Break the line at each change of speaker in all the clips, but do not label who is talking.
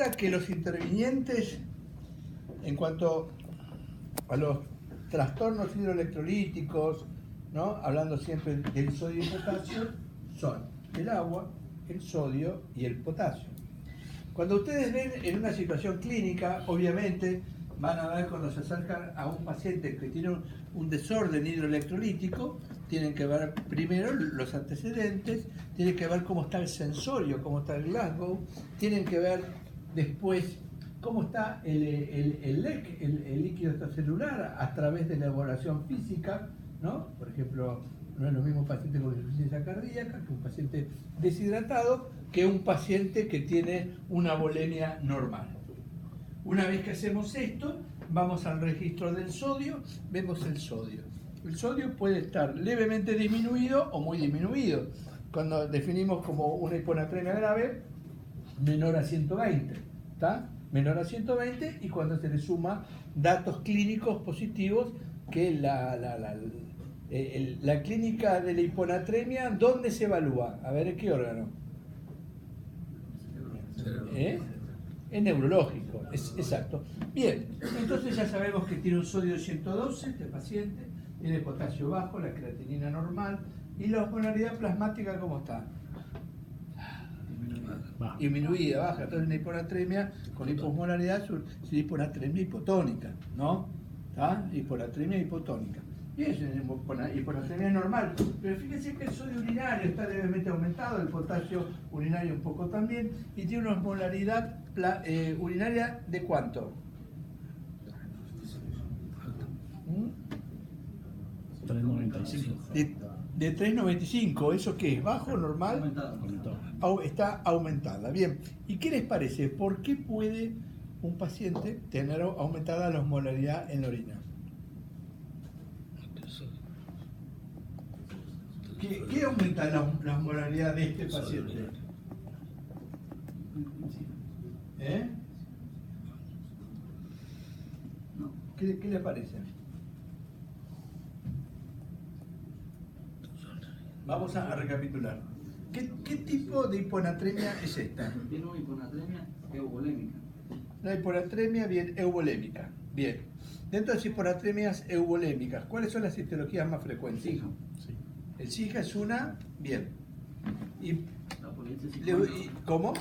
cuenta que los intervinientes en cuanto a los trastornos hidroelectrolíticos, ¿no? Hablando siempre del sodio y potasio, son el agua, el sodio y el potasio. Cuando ustedes ven en una situación clínica, obviamente van a ver cuando se acercan a un paciente que tiene un desorden hidroelectrolítico, tienen que ver primero los antecedentes, tienen que ver cómo está el sensorio, cómo está el Glasgow, tienen que ver después cómo está el LEC, el líquido extracelular, a través de la evaluación física, ¿no? Por ejemplo, no es lo mismo un paciente con insuficiencia cardíaca que un paciente deshidratado, que un paciente que tiene una volemia normal. Una vez que hacemos esto, vamos al registro del sodio, vemos el sodio. El sodio puede estar levemente disminuido o muy disminuido. Cuando definimos como una hiponatremia grave, menor a 120, ¿está? Menor a 120, y cuando se le suma datos clínicos positivos, que la clínica de la hiponatremia, ¿dónde se evalúa? A ver, ¿en qué órgano? Es neurológico, exacto. Bien, entonces ya sabemos que tiene un sodio de 112, este paciente, tiene potasio bajo, la creatinina normal, y la osmolaridad plasmática, ¿cómo está? Disminuida, baja. Entonces una hiponatremia con hiposmolaridad es hiponatremia hipotónica, ¿no? ¿Está? Hiponatremia hipotónica. Y es una hiponatremia normal. Pero fíjense que el sodio urinario está levemente aumentado, el potasio urinario un poco también, y tiene una osmolaridad urinaria ¿de cuánto? De 3,95. ¿Eso qué es? ¿Bajo, normal? Aumentado. Está aumentada. Bien. ¿Y qué les parece? ¿Por qué puede un paciente tener aumentada la osmolaridad en la orina? ¿Qué aumenta la osmolaridad de este paciente? ¿Qué le parece? Vamos a recapitular. ¿Qué tipo de hiponatremia es esta?
Tiene una hiponatremia euvolémica.
La hiponatremia bien euvolémica. Bien. Dentro de las hiponatremias euvolémicas, ¿cuáles son las etiologías más frecuentes?
SIGA.
Sí. El SIGA es una, bien. ¿Cómo?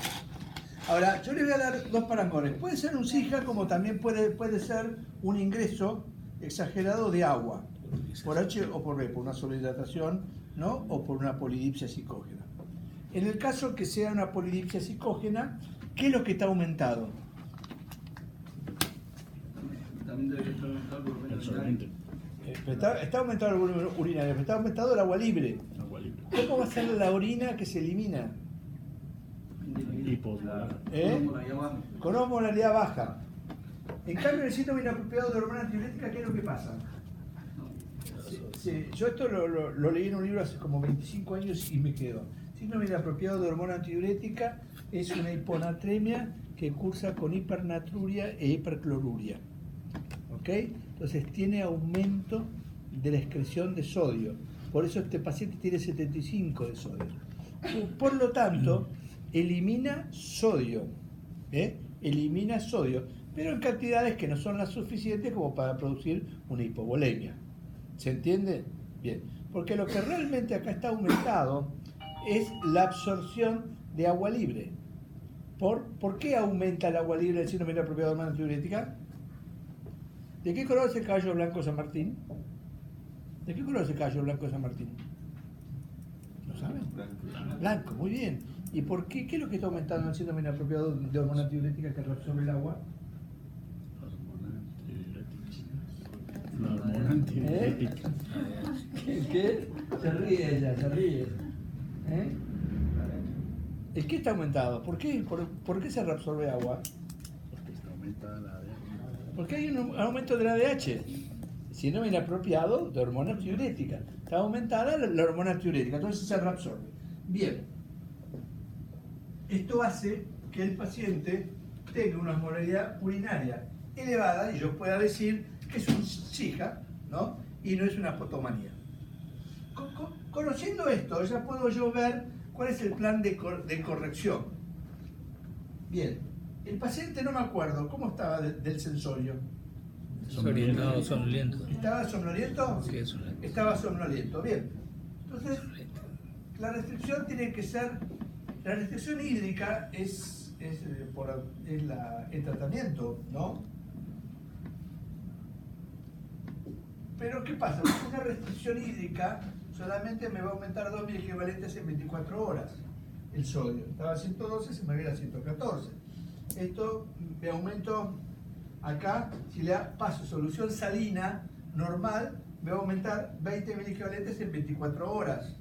Ahora, yo les voy a dar dos parangones. Puede ser un SIGA, como también puede ser un ingreso exagerado de agua, por H o por B, por una sobrehidratación, ¿no? O por una polidipsia psicógena. En el caso que sea una polidipsia psicógena, ¿qué es lo que está aumentado?
También debe estar aumentado el volumen urinario.
Está aumentado el volumen urinario, pero está aumentado el agua libre. ¿Cómo va a ser la orina que se elimina? Con osmolaridad baja. En cambio, en el síndrome inapropiado de hormona antidiurética, ¿qué es lo que pasa? Sí, yo esto lo leí en un libro hace como 25 años y me quedó. Síndrome inapropiado de hormona antidiurética es una hiponatremia que cursa con hipernatruria e hipercloruria. ¿Ok? Entonces tiene aumento de la excreción de sodio. Por eso este paciente tiene 75 de sodio. Por lo tanto, elimina sodio. Elimina sodio, pero en cantidades que no son las suficientes como para producir una hipovolemia. ¿Se entiende? Bien. Porque lo que realmente acá está aumentado es la absorción de agua libre. ¿Por qué aumenta el agua libre del síndrome inapropiado de hormona antidiurética? ¿De qué color es el caballo blanco de San Martín? ¿De qué color es el caballo blanco de San Martín? ¿Lo saben? Blanco, muy bien. ¿Y por qué? ¿Qué es lo que está aumentando en el síndrome inapropiado de hormona antidiurética que reabsorbe el agua?
La hormona antidiurética.
¿Qué? Se ríe ella, se ríe. ¿El qué está aumentado? ¿Por qué? ¿Por qué se reabsorbe agua?
Porque está aumentada la ADH.
Porque hay un aumento de la ADH. Síndrome inapropiado de hormona antidiurética. Está aumentada la hormona antidiurética, entonces se reabsorbe. Bien. Esto hace que el paciente tenga una osmolaridad urinaria elevada y yo pueda decir que es un SIGA, ¿no? Y no es una potomanía. Conociendo esto, ya puedo yo ver cuál es el plan de corrección. Bien, El paciente, no me acuerdo, ¿cómo estaba del sensorio?
Desorientado, somnoliento.
¿Estaba somnoliento?
Sí, es somnoliento.
Estaba somnoliento, bien. Entonces, la restricción tiene que ser, la restricción hídrica es el tratamiento, ¿no? Pero ¿qué pasa? Una restricción hídrica solamente me va a aumentar 2 miliequivalentes en 24 horas el sodio. Estaba a 112, se me va a ir a 114. Esto me aumento acá, si le paso solución salina normal, me va a aumentar 20 miliequivalentes en 24 horas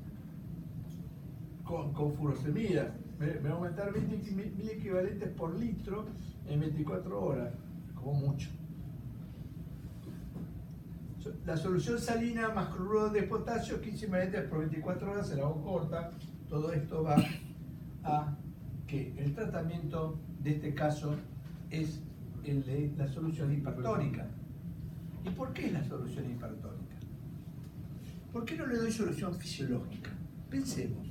con furosemida. Me va a aumentar 20 miliequivalentes por litro en 24 horas, como mucho. La solución salina más cloruro de potasio, 15 mililitros por 24 horas, se la hago corta. Todo esto va a que el tratamiento de este caso es el de la solución hipertónica. ¿Y por qué es la solución hipertónica? ¿Por qué no le doy solución fisiológica? Pensemos.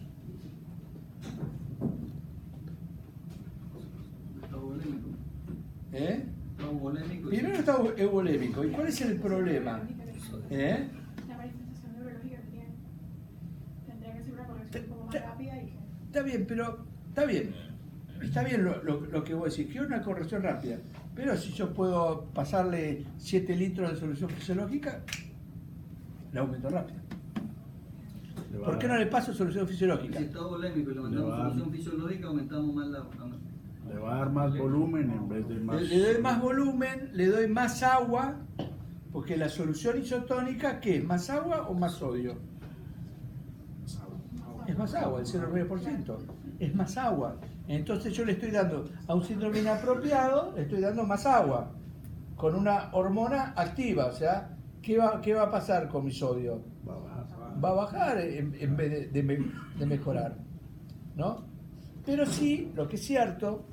Estado volémico.
¿Eh?
Estado volémico.
Primero está eubolémico. ¿Y cuál es el problema? ¿Eh?
La manifestación neurológica que tiene. Tendría que ser una corrección un poco más rápida y que...
Está bien, pero está bien lo que vos decís, quiero una corrección rápida, pero si yo puedo pasarle 7 litros de solución fisiológica, la aumento rápido. ¿Por qué no le paso solución fisiológica?
Si está volémico y le mandamos solución fisiológica, aumentamos más la...
Le va a dar más volumen en vez de más...
Le doy más volumen, le doy más agua, porque la solución isotónica, ¿qué es? ¿Más agua o más sodio? Es más agua, el 0,9%. Es más agua. Entonces yo le estoy dando a un síndrome inapropiado, le estoy dando más agua, con una hormona activa. O sea, ¿qué va a pasar con mi sodio? Va a bajar en vez de mejorar, ¿no? Pero sí, lo que es cierto,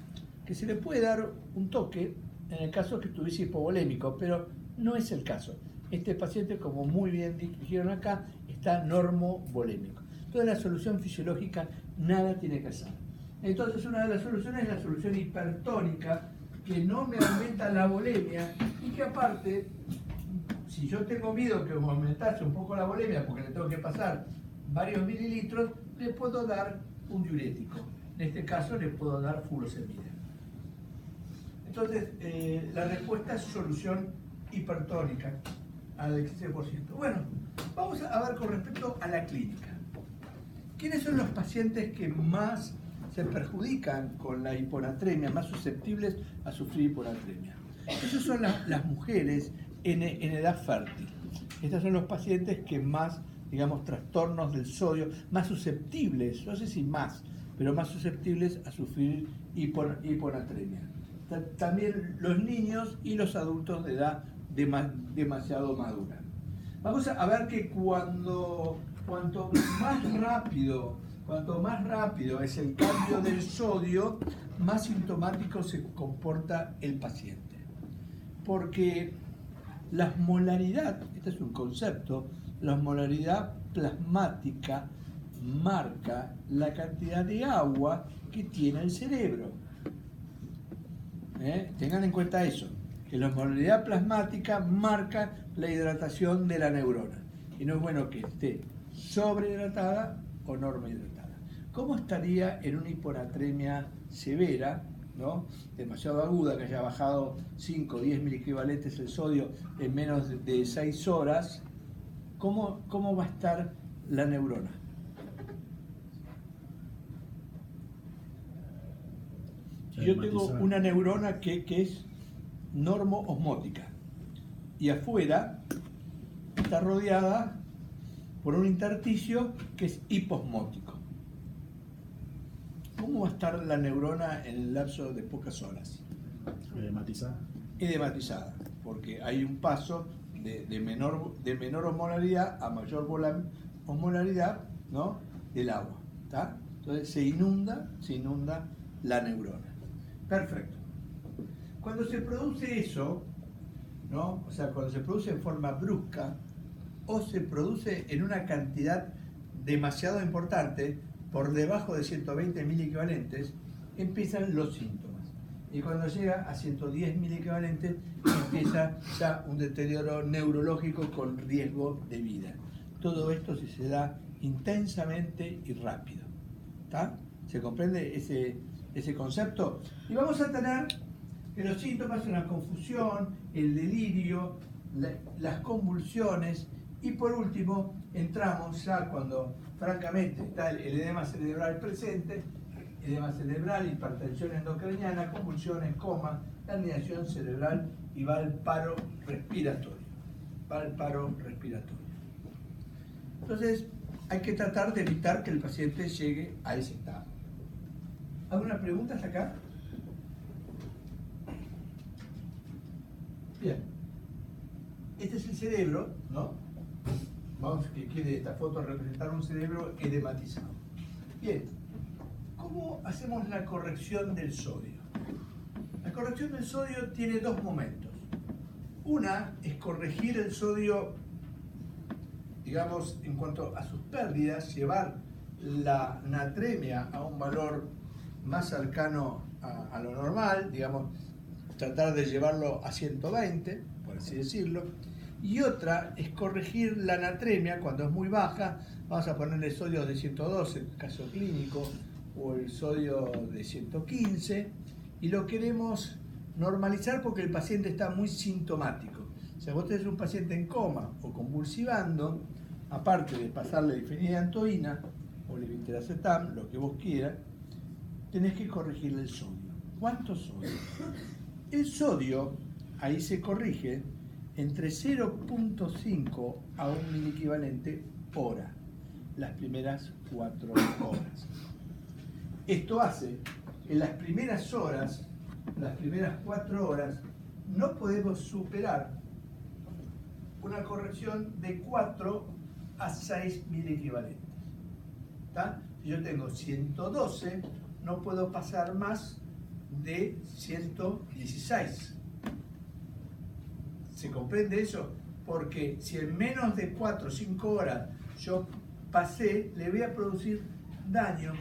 que se le puede dar un toque en el caso que estuviese hipovolémico, pero no es el caso. Este paciente, como muy bien dijeron acá, está normovolémico. Entonces la solución fisiológica nada tiene que hacer. Entonces una de las soluciones es la solución hipertónica, que no me aumenta la volemia y que aparte, si yo tengo miedo que me aumentase un poco la volemia porque le tengo que pasar varios mililitros, le puedo dar un diurético. En este caso le puedo dar furosemida. Entonces la respuesta es solución hipertónica al 15%. Bueno, vamos a ver con respecto a la clínica. ¿Quiénes son los pacientes que más se perjudican con la hiponatremia, más susceptibles a sufrir hiponatremia? Esas son las mujeres en edad fértil. Estos son los pacientes que más, digamos, trastornos del sodio, más susceptibles, no sé si más, pero más susceptibles a sufrir hiponatremia. También los niños y los adultos de edad demasiado madura. Vamos a ver que cuanto más rápido es el cambio del sodio, más sintomático se comporta el paciente. Porque la osmolaridad, este es un concepto, la osmolaridad plasmática marca la cantidad de agua que tiene el cerebro. Tengan en cuenta eso, que la osmolaridad plasmática marca la hidratación de la neurona. Y no es bueno que esté sobrehidratada o normohidratada. ¿Cómo estaría en una hiponatremia severa, ¿no? Demasiado aguda, que haya bajado 5 o 10 miliequivalentes el sodio en menos de 6 horas? ¿Cómo va a estar la neurona? Yo tengo una neurona que es normoosmótica y afuera está rodeada por un intersticio que es hiposmótico. ¿Cómo va a estar la neurona en el lapso de pocas horas?
Edematizada.
Edematizada, porque hay un paso de menor osmolaridad a mayor osmolaridad, ¿no?, del agua, ¿tá? Entonces se inunda la neurona. Perfecto. Cuando se produce eso, ¿no?, o sea, cuando se produce en forma brusca o se produce en una cantidad demasiado importante, por debajo de 120 miliequivalentes, empiezan los síntomas. Y cuando llega a 110 miliequivalentes empieza ya un deterioro neurológico con riesgo de vida. Todo esto si se da intensamente y rápido. ¿Está? ¿Se comprende ese concepto? Y vamos a tener que los síntomas son la confusión, el delirio, las convulsiones y por último entramos ya cuando francamente está el edema cerebral presente, edema cerebral, hipertensión endocraniana, convulsiones, coma, herniación cerebral y va al paro respiratorio. Entonces hay que tratar de evitar que el paciente llegue a ese estado. ¿Alguna pregunta hasta acá? Bien. Este es el cerebro, ¿no? Vamos, que quiere esta foto representar un cerebro edematizado. Bien. ¿Cómo hacemos la corrección del sodio? La corrección del sodio tiene dos momentos. Una es corregir el sodio, digamos, en cuanto a sus pérdidas, llevar la natremia a un valor más cercano a lo normal, digamos, tratar de llevarlo a 120, por así decirlo, y otra es corregir la natremia cuando es muy baja, vamos a ponerle sodio de 112, en el caso clínico, o el sodio de 115, y lo queremos normalizar porque el paciente está muy sintomático. Si vos tenés un paciente en coma o convulsivando, aparte de pasarle difenidantoína o levetiracetam, lo que vos quieras, tenés que corregirle el sodio. ¿Cuánto sodio? El sodio, ahí se corrige entre 0.5 a 1 miliequivalente hora, las primeras 4 horas. Esto hace que en las primeras horas, las primeras 4 horas, no podemos superar una corrección de 4 a 6 miliequivalentes. ¿Está? Si yo tengo 112, no puedo pasar más de 116. ¿Se comprende eso? Porque si en menos de 4 o 5 horas yo pasé, le voy a producir daño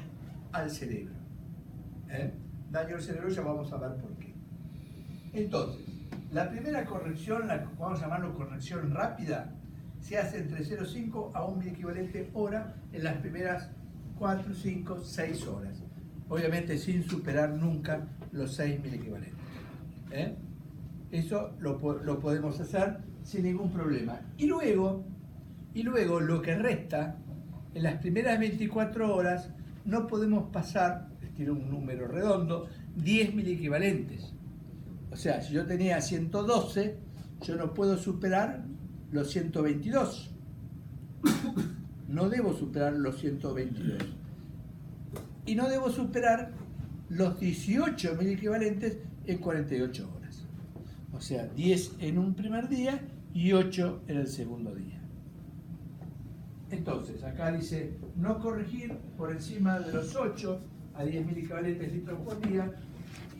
al cerebro. Daño al cerebro, ya vamos a ver por qué. Entonces, la primera corrección, vamos a llamarlo corrección rápida, se hace entre 0,5 a 1 miliequivalente hora en las primeras 4, 5, 6 horas. Obviamente sin superar nunca los 6 miliequivalentes. Eso lo podemos hacer sin ningún problema. Y luego lo que resta, en las primeras 24 horas, no podemos pasar, les tiro un número redondo, 10 miliequivalentes. O sea, si yo tenía 112, yo no puedo superar los 122. No debo superar los 122. Y no debo superar los 18 miliequivalentes en 48 horas. O sea, 10 en un primer día y 8 en el segundo día. Entonces, acá dice no corregir por encima de los 8 a 10 miliequivalentes litros por día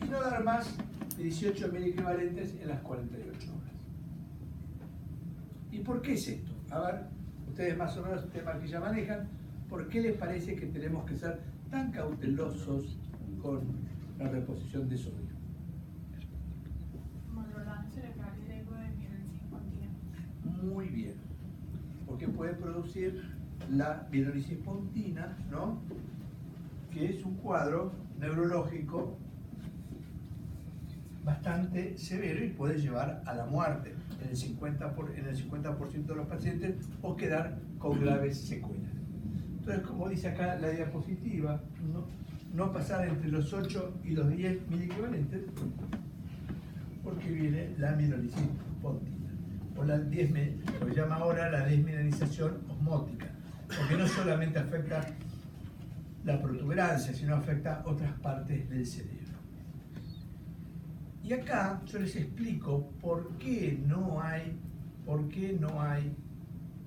y no dar más de 18 miliequivalentes en las 48 horas. ¿Y por qué es esto? A ver, ustedes más o menos el tema que ya manejan, ¿por qué les parece que tenemos que ser tan cautelosos con la reposición de sodio?
Como los daños cerebrales y riesgo de mielitis espontánea.
Muy bien, porque puede producir la mielitis espontánea, ¿no? Que es un cuadro neurológico bastante severo y puede llevar a la muerte en el 50% de los pacientes o quedar con graves secuelas. Entonces, como dice acá la diapositiva, no pasar entre los 8 y los 10 miliequivalentes, porque viene la mielitis espontánea, o lo llama ahora la desmineralización osmótica, porque no solamente afecta la protuberancia, sino afecta otras partes del cerebro. Y acá yo les explico por qué no hay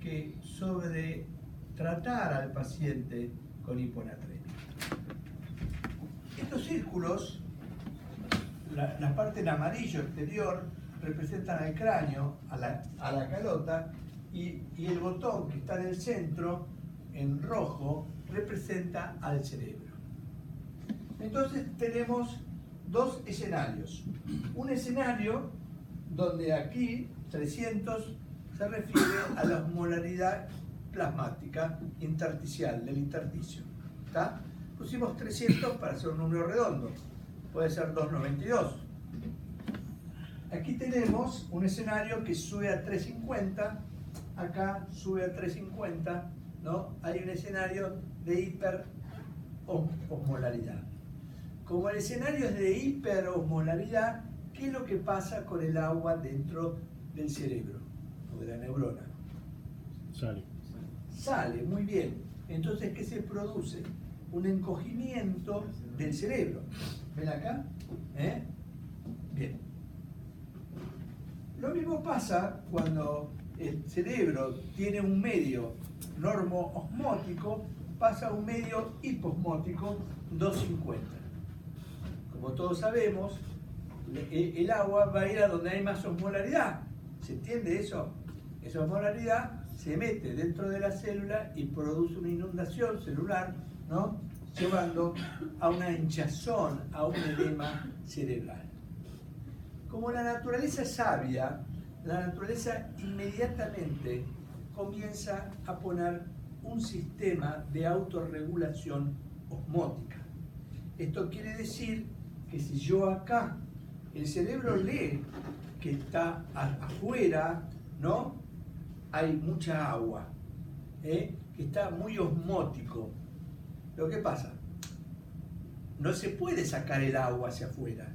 que sobretratar al paciente con hiponatremia. Estos círculos, la parte en amarillo exterior, representan al cráneo, a la calota, y el botón que está en el centro, en rojo, representa al cerebro. Entonces tenemos dos escenarios. Un escenario donde aquí 300 se refiere a la osmolaridad plasmática intersticial, del intersticio. ¿Está? Pusimos 300 para hacer un número redondo. Puede ser 292. Aquí tenemos un escenario que sube a 350. Acá sube a 350. ¿No? Hay un escenario de hiperosmolaridad. Como el escenario es de hiperosmolaridad, ¿qué es lo que pasa con el agua dentro del cerebro o de la neurona? Sale, muy bien. Entonces, ¿qué se produce? Un encogimiento del cerebro. ¿Ven acá? Bien. Lo mismo pasa cuando el cerebro tiene un medio normoosmótico, pasa a un medio hiposmótico 250. Como todos sabemos, el agua va a ir a donde hay más osmolaridad. ¿Se entiende eso? Esa osmolaridad se mete dentro de la célula y produce una inundación celular, ¿no? Llevando a una hinchazón, a un edema cerebral. Como la naturaleza es sabia, la naturaleza inmediatamente comienza a poner un sistema de autorregulación osmótica. Esto quiere decir que si yo acá, el cerebro lee que está afuera, ¿no? Hay mucha agua, que está muy osmótico. Lo que pasa, no se puede sacar el agua hacia afuera,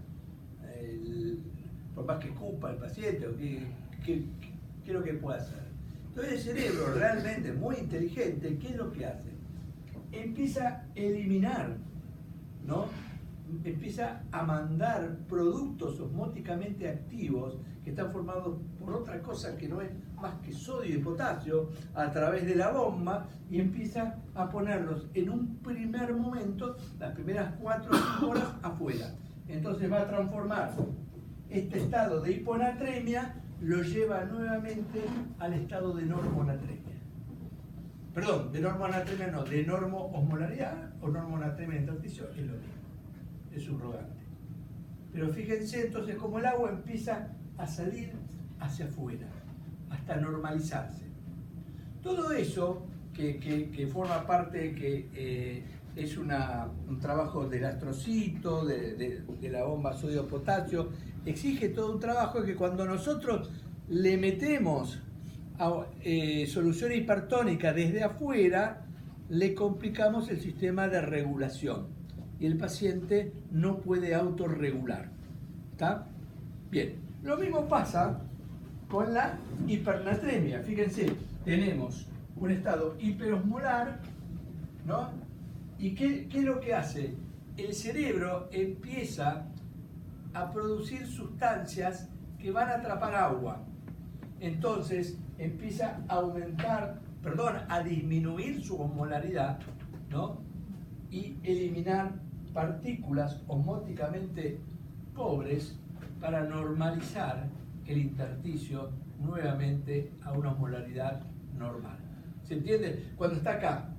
por más que escupa el paciente, o ¿qué es lo que puede hacer? Entonces el cerebro, realmente muy inteligente, ¿qué es lo que hace? Empieza a eliminar, ¿no? Empieza a mandar productos osmóticamente activos que están formados por otra cosa que no es más que sodio y potasio a través de la bomba, y empieza a ponerlos en un primer momento, las primeras 4 o 5 horas afuera. Entonces va a transformar este estado de hiponatremia, lo lleva nuevamente al estado de normonatremia. Perdón, de normonatremia no, de normoosmolaridad o normonatremia intersticio, es lo mismo. Es subrogante. Pero fíjense entonces cómo el agua empieza a salir hacia afuera, hasta normalizarse. Todo eso que forma parte, que es un trabajo del astrocito, de la bomba sodio-potasio, exige todo un trabajo que cuando nosotros le metemos solución hipertónica desde afuera, le complicamos el sistema de regulación. Y el paciente no puede autorregular. ¿Está? Bien. Lo mismo pasa con la hipernatremia. Fíjense, tenemos un estado hiperosmolar, ¿no? ¿Y qué es lo que hace? El cerebro empieza a producir sustancias que van a atrapar agua. Entonces empieza a a disminuir su osmolaridad, ¿no? Y eliminar partículas osmóticamente pobres para normalizar el intersticio nuevamente a una osmolaridad normal. ¿Se entiende? Cuando está acá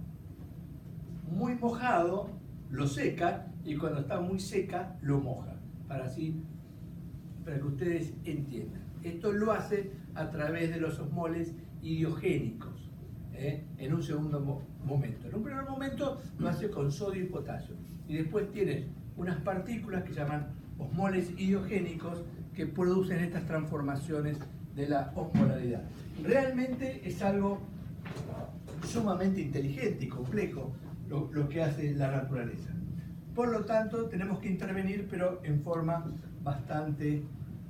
muy mojado, lo seca, y cuando está muy seca, lo moja. Para que ustedes entiendan. Esto lo hace a través de los osmoles idiogénicos, en un segundo momento. En un primer momento lo hace con sodio y potasio. Y después tienes unas partículas que se llaman osmoles idiogénicos que producen estas transformaciones de la osmolaridad. Realmente es algo sumamente inteligente y complejo lo que hace la naturaleza. Por lo tanto, tenemos que intervenir, pero en forma bastante,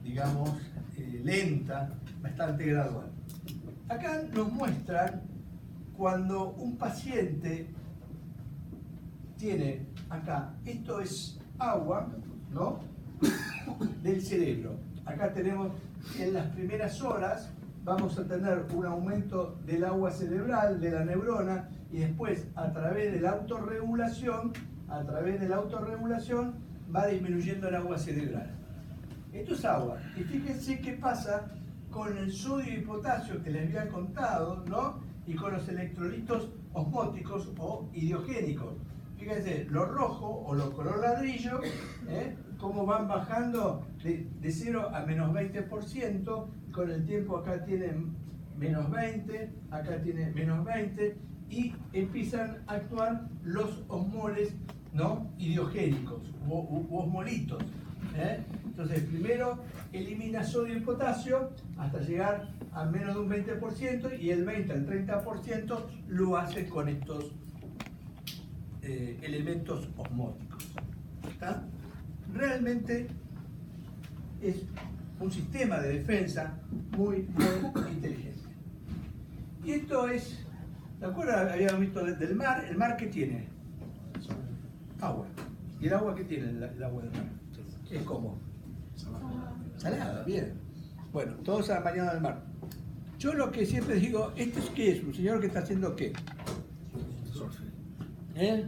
digamos, lenta, bastante gradual. Acá nos muestran cuando un paciente tiene acá, esto es agua, ¿no? Del cerebro. Acá tenemos, en las primeras horas vamos a tener un aumento del agua cerebral, de la neurona, y después a través de la autorregulación va disminuyendo el agua cerebral. Esto es agua. Y fíjense qué pasa con el sodio y potasio que les había contado, ¿no? Y con los electrolitos osmóticos o idiogénicos. Fíjense, lo rojo o lo color ladrillo cómo van bajando de 0 a menos 20%, con el tiempo acá tienen menos 20, acá tiene menos 20, y empiezan a actuar los osmoles, ¿no?, idiogénicos u osmolitos. Entonces, primero elimina sodio y potasio hasta llegar a menos de un 20%, y el 20 al 30% lo hace con estos elementos osmóticos. ¿Está? Realmente es un sistema de defensa muy inteligente. Y esto es, ¿de acuerdo? Habíamos visto del mar. ¿El mar qué tiene? Agua. ¿Y el agua qué tiene el agua del mar? Es como salada, bien. Bueno, todos se han bañado en el mar. Yo lo que siempre digo, ¿esto es qué es? ¿Un señor que está haciendo qué? ¿Eh?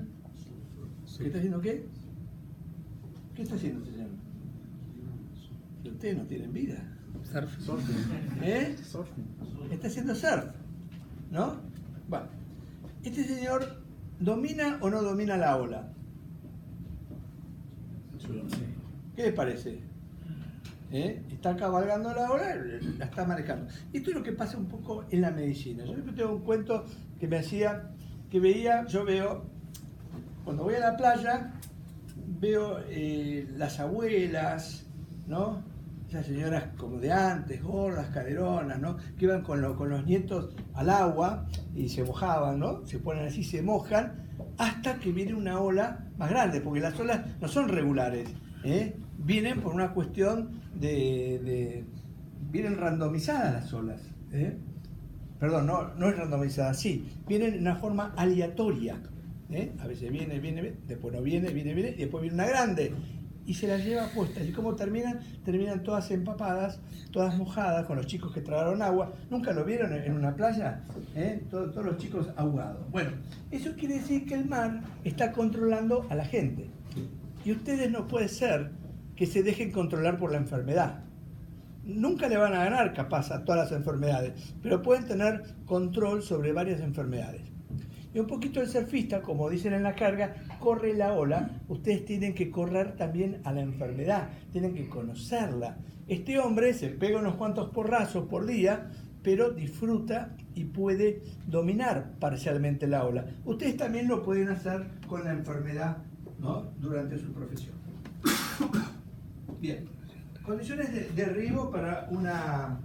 ¿Qué está haciendo qué? ¿Qué está haciendo este señor? Ustedes no tienen vida.
Surf.
¿Eh?
Surfing.
Está haciendo surf, ¿no? Bueno, ¿este señor domina o no domina la ola? ¿Qué les parece? Está cabalgando la ola, la está manejando. Esto es lo que pasa un poco en la medicina. Yo siempre tengo un cuento que me hacía, yo veo, cuando voy a la playa, veo las abuelas, ¿no? Esas señoras como de antes, gordas, caderonas, ¿no? Que iban con los nietos al agua y se mojaban, ¿no? Se ponen así, se mojan, hasta que viene una ola más grande, porque las olas no son regulares, vienen por una cuestión vienen randomizadas las olas, Perdón, no es randomizada, sí, vienen en una forma aleatoria, a veces viene, después no viene, y después viene una grande y se las lleva puestas. ¿Y cómo terminan? Terminan todas empapadas, todas mojadas, con los chicos que tragaron agua. ¿Nunca lo vieron en una playa? Todos los chicos ahogados. Bueno, eso quiere decir que el mar está controlando a la gente. Y ustedes no puede ser que se dejen controlar por la enfermedad. Nunca le van a ganar, capaz, a todas las enfermedades, pero pueden tener control sobre varias enfermedades. Y un poquito el surfista, como dicen en la carga, corre la ola. Ustedes tienen que correr también a la enfermedad, tienen que conocerla. Este hombre se pega unos cuantos porrazos por día, pero disfruta y puede dominar parcialmente la ola. Ustedes también lo pueden hacer con la enfermedad, ¿no?, durante su profesión. Bien, condiciones de derribo para una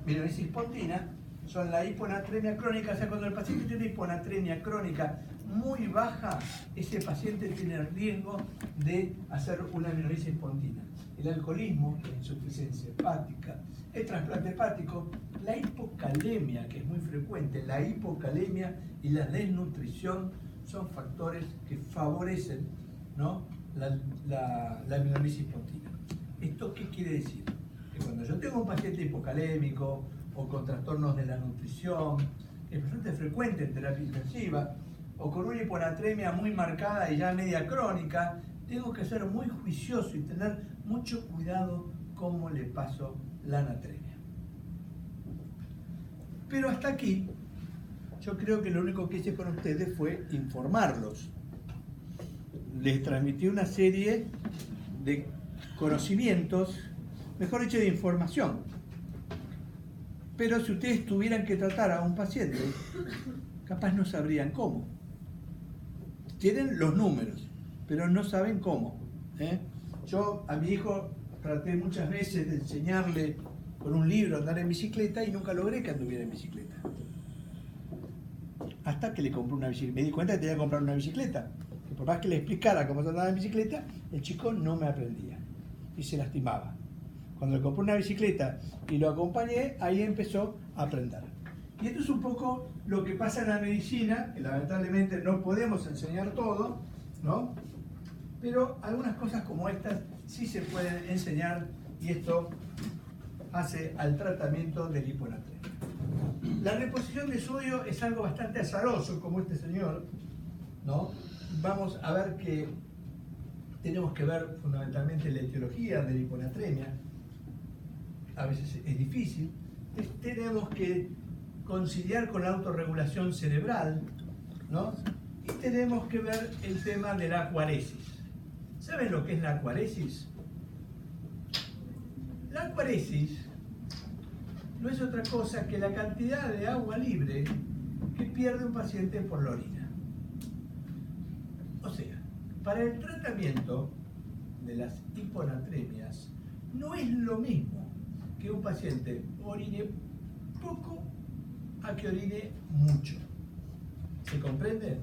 pirosis pontina son la hiponatremia crónica. O sea, cuando el paciente tiene hiponatremia crónica muy baja, ese paciente tiene el riesgo de hacer una pirosis pontina. El alcoholismo, la insuficiencia hepática, el trasplante hepático, la hipocalemia, que es muy frecuente, la hipocalemia y la desnutrición son factores que favorecen, ¿no?, la pirosis pontina. ¿Esto qué quiere decir? Que cuando yo tengo un paciente hipocalémico o con trastornos de la nutrición, que es bastante frecuente en terapia intensiva, o con una hiponatremia muy marcada y ya media crónica, tengo que ser muy juicioso y tener mucho cuidado cómo le paso la anatremia. Pero hasta aquí, yo creo que lo único que hice con ustedes fue informarlos. Les transmití una serie de conocimientos, mejor dicho, de información. Pero si ustedes tuvieran que tratar a un paciente, capaz no sabrían cómo. Tienen los números, pero no saben cómo. Yo a mi hijo traté muchas veces de enseñarle con un libro a andar en bicicleta y nunca logré que anduviera en bicicleta. Hasta que le compré una bicicleta. Me di cuenta que tenía que comprar una bicicleta. Que por más que le explicara cómo se andaba en bicicleta, el chico no me aprendía y se lastimaba. Cuando le compré una bicicleta y lo acompañé, ahí empezó a aprender. Y esto es un poco lo que pasa en la medicina, que lamentablemente no podemos enseñar todo, ¿no? Pero algunas cosas como estas sí se pueden enseñar, y esto hace al tratamiento del hiponatremia. La reposición de sodio es algo bastante azaroso, como este señor, ¿no? Vamos a ver que tenemos que ver fundamentalmente la etiología de la hiponatremia. A veces es difícil. Tenemos que conciliar con la autorregulación cerebral, ¿no? Y tenemos que ver el tema de la acuaresis. ¿Saben lo que es la acuaresis? La acuaresis no es otra cosa que la cantidad de agua libre que pierde un paciente por la orina. O sea, para el tratamiento de las hiponatremias no es lo mismo que un paciente orine poco a que orine mucho. ¿Se comprende?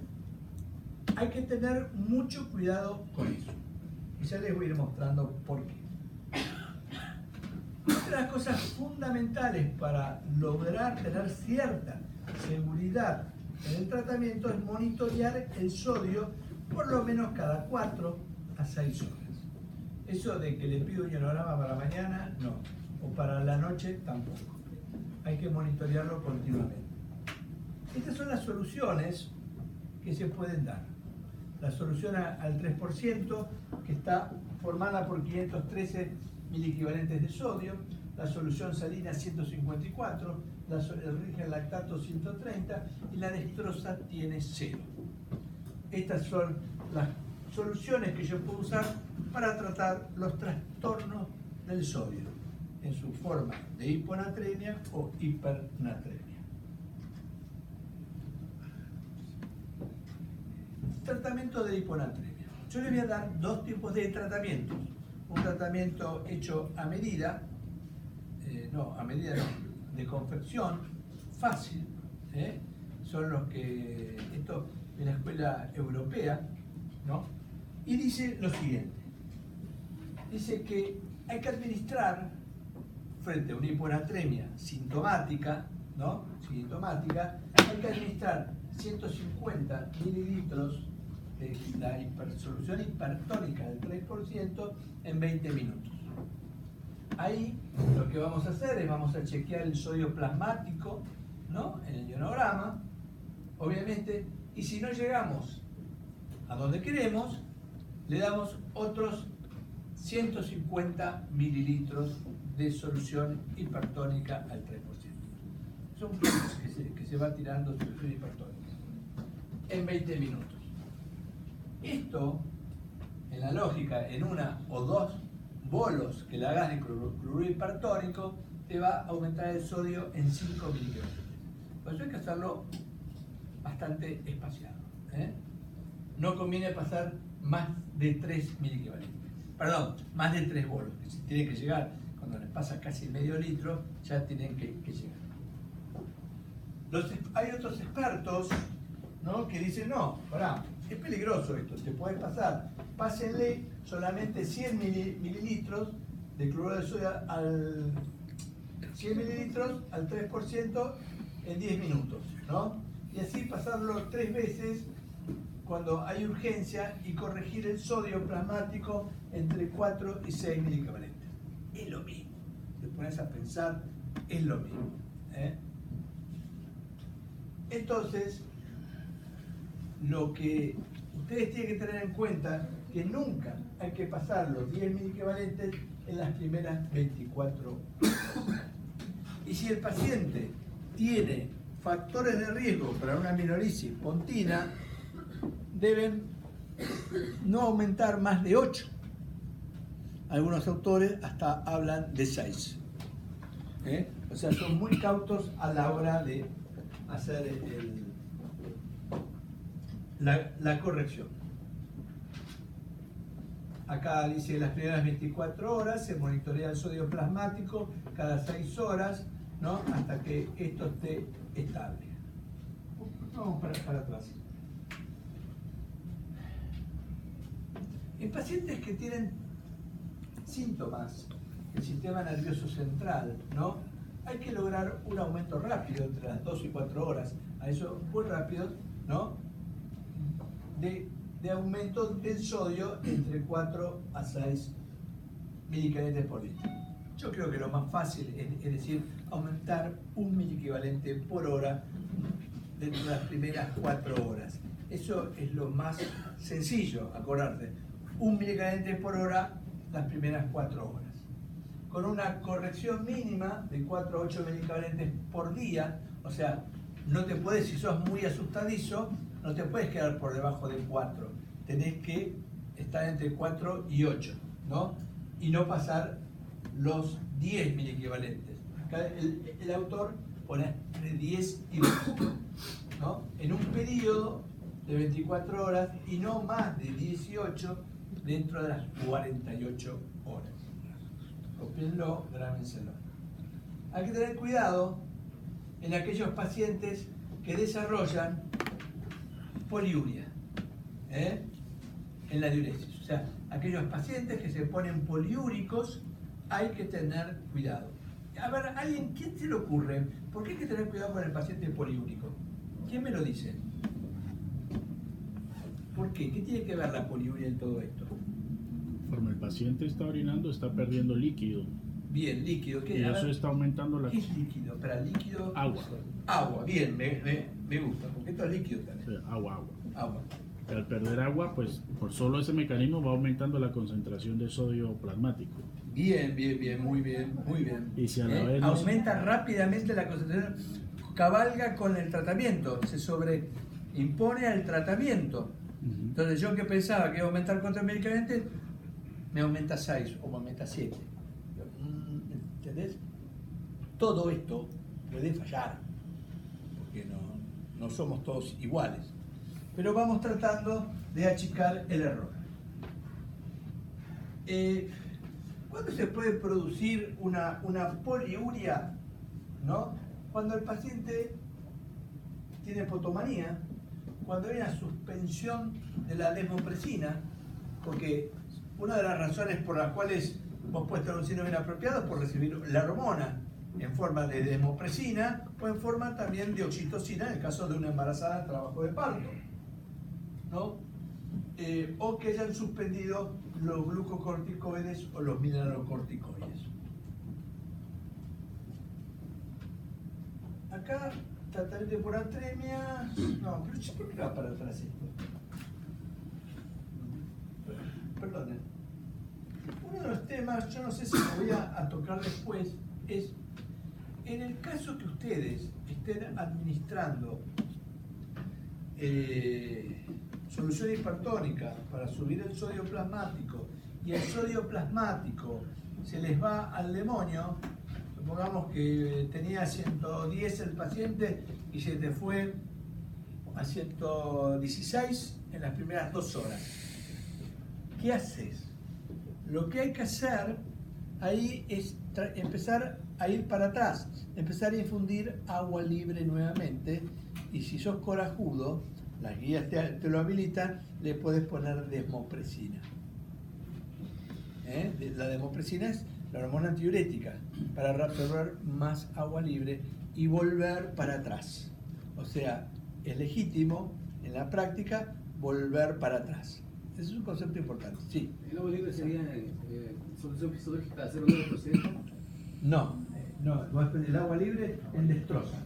Hay que tener mucho cuidado con eso. Y ya les voy a ir mostrando por qué. Otra de las cosas fundamentales para lograr tener cierta seguridad en el tratamiento es monitorear el sodio por lo menos cada 4 a 6 horas. Eso de que le pido un ionograma para mañana, no. O para la noche, tampoco. Hay que monitorearlo continuamente. Estas son las soluciones que se pueden dar. La solución al 3%, que está formada por 513 miliequivalentes de sodio, la solución salina 154, el rigen lactato 130 y la dextrosa tiene 0. Estas son las soluciones que yo puedo usar para tratar los trastornos del sodio en su forma de hiponatremia o hipernatremia. Tratamiento de hiponatremia. Yo les voy a dar dos tipos de tratamientos. Un tratamiento hecho a medida, de confección, fácil, son los que, esto de la escuela europea, ¿no? Y dice lo siguiente, dice que hay que administrar frente a una hiponatremia sintomática, ¿no? Sintomática, hay que administrar 150 mililitros de la solución hipertónica del 3% en 20 minutos. Ahí lo que vamos a hacer es vamos a chequear el sodio plasmático, ¿no? En el ionograma, obviamente, y si no llegamos a donde queremos, le damos otros 150 mililitros de solución hipertónica al 3%. Son fluidos que se va tirando solución hipertónica en 20 minutos. Esto, en la lógica, en una o dos bolos que le hagas de cloruro hipertónico, te va a aumentar el sodio en 5 miligramos. Por eso hay que hacerlo bastante espaciado. No conviene pasar más de 3 miliequivalentes. Perdón, más de 3 bolos. Que tiene que llegar, cuando les pasa casi medio litro, ya tienen que llegar. Hay otros expertos, ¿no? Que dicen, no, pará, es peligroso esto, te puede pasar. Pásenle solamente 100 mililitros de cloruro de sodio al 100 mililitros al 3% en 10 minutos, ¿no? Y así pasarlo 3 veces cuando hay urgencia y corregir el sodio plasmático entre 4 y 6 miliequivalentes. Es lo mismo. Te pones a pensar, es lo mismo. Entonces, lo que ustedes tienen que tener en cuenta que nunca hay que pasar los 10 miliequivalentes en las primeras 24 horas. Y si el paciente tiene factores de riesgo para una menorisis pontina, deben no aumentar más de 8. Algunos autores hasta hablan de 6. O sea, son muy cautos a la hora de hacer la corrección. Acá dice las primeras 24 horas se monitorea el sodio plasmático cada 6 horas, ¿no? Hasta que esto esté estable. Vamos para atrás. En pacientes que tienen síntomas del sistema nervioso central, ¿no? Hay que lograr un aumento rápido entre las 2 y 4 horas, a eso muy rápido, ¿no? De aumento del sodio entre 4 a 6 miliequivalentes por litro. Yo creo que lo más fácil es decir, aumentar 1 miliequivalente por hora dentro de las primeras 4 horas. Eso es lo más sencillo, acordarte. 1 miliequivalente por hora las primeras 4 horas. Con una corrección mínima de 4 a 8 miliequivalentes por día, o sea, no te puedes, si sos muy asustadizo, no te puedes quedar por debajo de 4. Tenés que está entre 4 y 8, ¿no? Y no pasar los 10 miliequivalentes. Acá el autor pone entre 10 y 12, ¿no? En un periodo de 24 horas y no más de 18 dentro de las 48 horas. Copienlo, grábenselo. Hay que tener cuidado en aquellos pacientes que desarrollan poliuria en la diuresis. O sea, aquellos pacientes que se ponen poliúricos, hay que tener cuidado. A ver, ¿quién se le ocurre? ¿Por qué hay que tener cuidado con el paciente poliúrico? ¿Quién me lo dice? ¿Por qué? ¿Qué tiene que ver la poliuria en todo esto?
Conforme el paciente está orinando, está perdiendo líquido.
Bien, líquido. ¿Qué,
Y eso está aumentando la...
¿Qué es líquido? Para líquido...
Agua.
Agua, bien, me gusta, porque esto es líquido también.
Sí, agua.
Agua.
Y al perder agua, pues por solo ese mecanismo va aumentando la concentración de sodio plasmático.
Bien, muy bien.
Y si a la vez no-
aumenta rápidamente la concentración, cabalga con el tratamiento, se sobreimpone al tratamiento.
Ujú.
Entonces yo que pensaba que iba a aumentar contramedicamente, me aumenta 6 o me aumenta 7. ¿Entendés? Todo esto puede fallar, porque no somos todos iguales. Pero vamos tratando de achicar el error. ¿Cuándo se puede producir una poliuria? ¿No? Cuando el paciente tiene potomanía, cuando hay una suspensión de la desmopresina, porque una de las razones por las cuales vos puedes tener un síndrome inapropiado es por recibir la hormona en forma de desmopresina o en forma también de oxitocina en el caso de una embarazada en trabajo de parto, ¿no? O que hayan suspendido los glucocorticoides o los mineralocorticoides. Acá, tratamiento por atremia. No, pero ¿por qué va para atrás esto? Perdonen. Uno de los temas, yo no sé si lo voy a tocar después, es en el caso que ustedes estén administrando solución hipertónica para subir el sodio plasmático y el sodio plasmático se les va al demonio, supongamos que tenía 110 el paciente y se te fue a 116 en las primeras 2 horas. ¿Qué haces? Lo que hay que hacer ahí es empezar a ir para atrás, empezar a infundir agua libre nuevamente, y si sos corajudo, las guías te lo habilitan, le puedes poner desmopresina. La desmopresina es la hormona antidiurética para absorber más agua libre y volver para atrás. O sea, es legítimo en la práctica volver para atrás. Ese es un concepto importante. Sí.
¿El agua libre sería solución fisiológica para hacer un nuevo procedimiento?
No, el agua libre en destroza.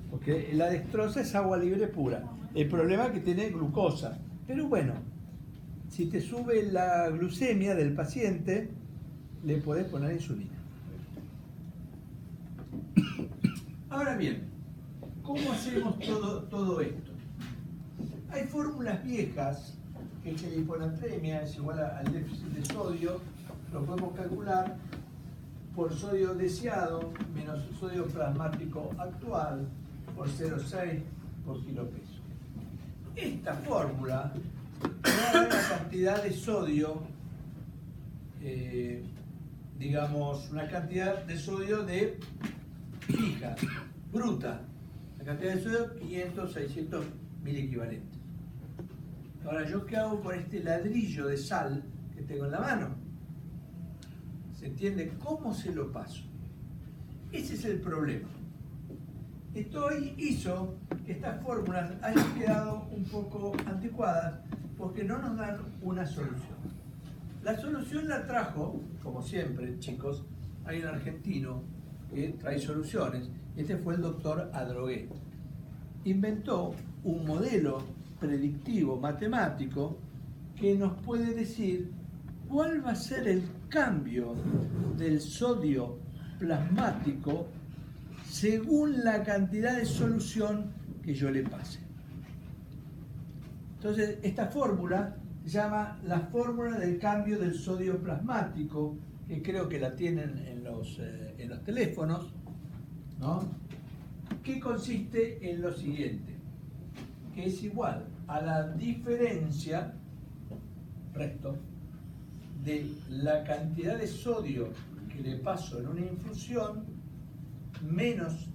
Porque la destroza es agua libre pura. El problema es que tiene glucosa. Pero bueno, si te sube la glucemia del paciente, le podés poner insulina. Ahora bien, ¿cómo hacemos todo esto? Hay fórmulas viejas que la hiponatremia es igual al déficit de sodio, lo podemos calcular por sodio deseado menos sodio plasmático actual por 0,6 por kilo peso. Esta fórmula da una cantidad de sodio, digamos, una cantidad de sodio de fija, bruta, la cantidad de sodio 500, 600 miliequivalentes. Ahora, ¿yo qué hago con este ladrillo de sal que tengo en la mano? ¿Se entiende cómo se lo paso? Ese es el problema. Esto hizo que estas fórmulas hayan quedado un poco anticuadas porque no nos dan una solución. La solución la trajo, como siempre, chicos, hay un argentino que trae soluciones, y este fue el doctor Adrogué. Inventó un modelo predictivo matemático que nos puede decir cuál va a ser el cambio del sodio plasmático según la cantidad de solución que yo le pase. Entonces, esta fórmula se llama la fórmula del cambio del sodio plasmático, que creo que la tienen en los teléfonos, ¿no? Que consiste en lo siguiente, que es igual a la diferencia, resto, de la cantidad de sodio que le paso en una infusión menos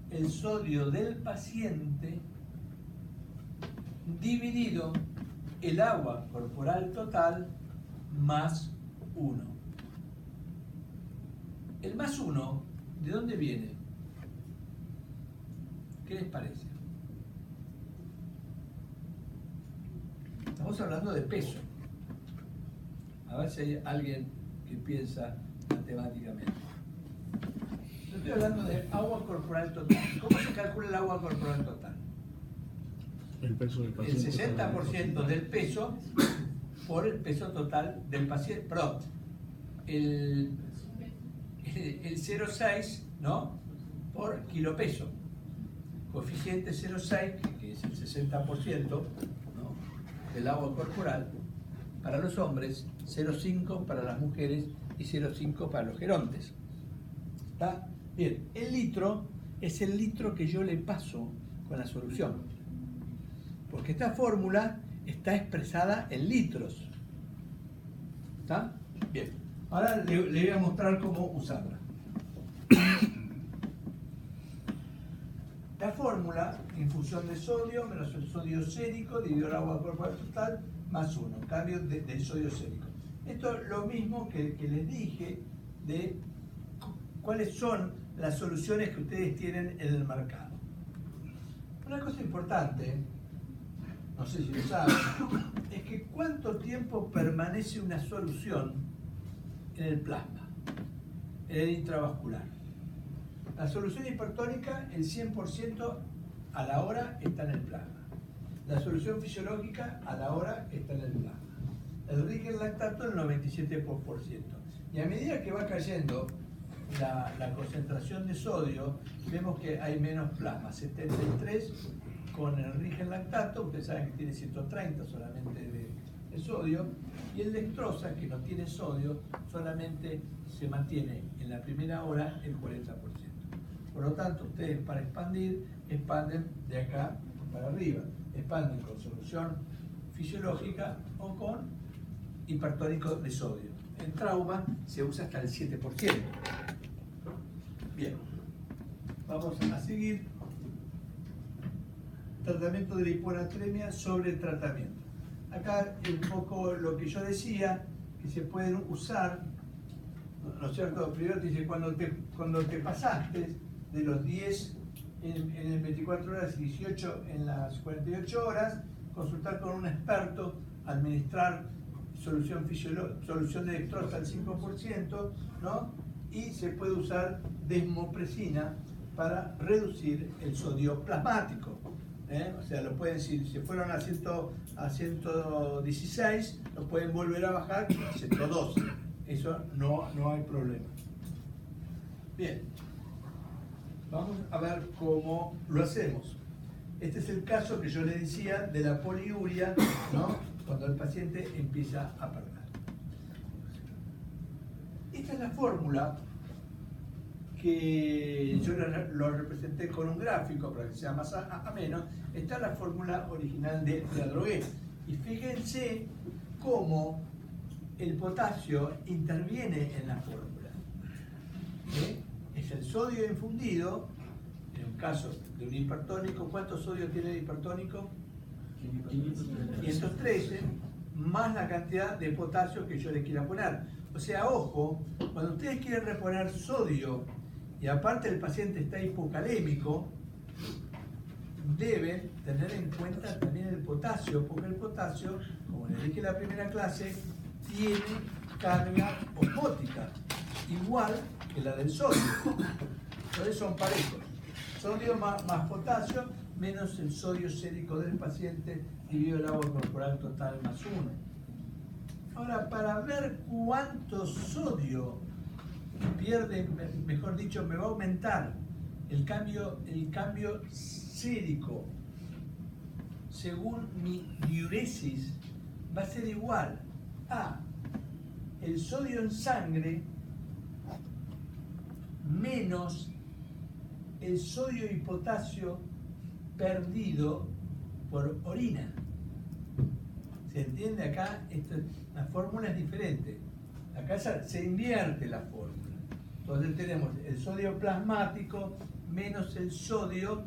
el sodio del paciente dividido el agua corporal total más 1. El más 1, ¿de dónde viene? ¿Qué les parece? Estamos hablando de peso. A ver si hay alguien que piensa matemáticamente. Yo estoy hablando de agua corporal total. ¿Cómo se calcula el agua corporal total?
El peso del
El
paciente.
60% del peso por el peso total del paciente. Perdón, el 0,6, ¿no? Por kilo peso. Coeficiente 0,6, que es el 60%, ¿no? Del agua corporal. Para los hombres, 0,5 para las mujeres y 0,5 para los gerontes. ¿Está? Bien, el litro es el litro que yo le paso con la solución. Porque esta fórmula está expresada en litros. ¿Está? Bien. Ahora le voy a mostrar cómo usarla. La fórmula, infusión de sodio menos el sodio sérico dividido el agua corporal total más 1, cambio del sodio sérico. Esto es lo mismo que les dije de cuáles son las soluciones que ustedes tienen en el mercado. Una cosa importante, no sé si lo saben, es que cuánto tiempo permanece una solución en el plasma, en el intravascular. La solución hipertónica, el 100% a la hora está en el plasma. La solución fisiológica a la hora está en el plasma. El Riegel lactato el 97%. Y a medida que va cayendo la concentración de sodio, vemos que hay menos plasma, 73 con el Riegel lactato, ustedes saben que tiene 130 solamente de sodio, y el dextrosa, que no tiene sodio, solamente se mantiene en la primera hora el 40%. Por lo tanto, ustedes para expandir, expanden de acá para arriba. Expanden con solución fisiológica o con hipertónico de sodio. En trauma se usa hasta el 7%. Bien, vamos a seguir. Tratamiento de la hiponatremia sobre el tratamiento. Acá es un poco lo que yo decía, que se pueden usar, ¿no es cierto? Primero te dice, cuando te pasaste de los 10 en el 24 horas y 18 en las 48 horas, consultar con un experto, administrar solución de dextrosa al 5%, ¿no? Y se puede usar desmopresina para reducir el sodio plasmático. O sea, lo pueden, si se fueron a 116, lo pueden volver a bajar a 112. Eso no hay problema. Bien. Vamos a ver cómo lo hacemos. Este es el caso que yo le decía de la poliuria, ¿no? Cuando el paciente empieza a perder. Esta es la fórmula que yo lo representé con un gráfico para que sea más ameno. Esta es la fórmula original de Adrogué. Y fíjense cómo el potasio interviene en la fórmula. Es el sodio infundido, en un caso de un hipertónico. ¿Cuánto sodio tiene el hipertónico? 513, más la cantidad de potasio que yo le quiera poner. O sea, ojo, cuando ustedes quieren reponer sodio y aparte el paciente está hipocalémico, deben tener en cuenta también el potasio, porque el potasio, como les dije en la primera clase, tiene carga osmótica, igual que la del sodio. Entonces son parejos. Sodio más potasio, menos el sodio sérico del paciente, dividido el agua corporal total más 1. Ahora, para ver cuánto sodio pierde, mejor dicho, me va a aumentar el cambio sérico según mi diuresis va a ser igual a el sodio en sangre menos el sodio y potasio perdido por orina. ¿Se entiende acá? La fórmula es diferente. Acá se invierte la fórmula. Entonces tenemos el sodio plasmático menos el sodio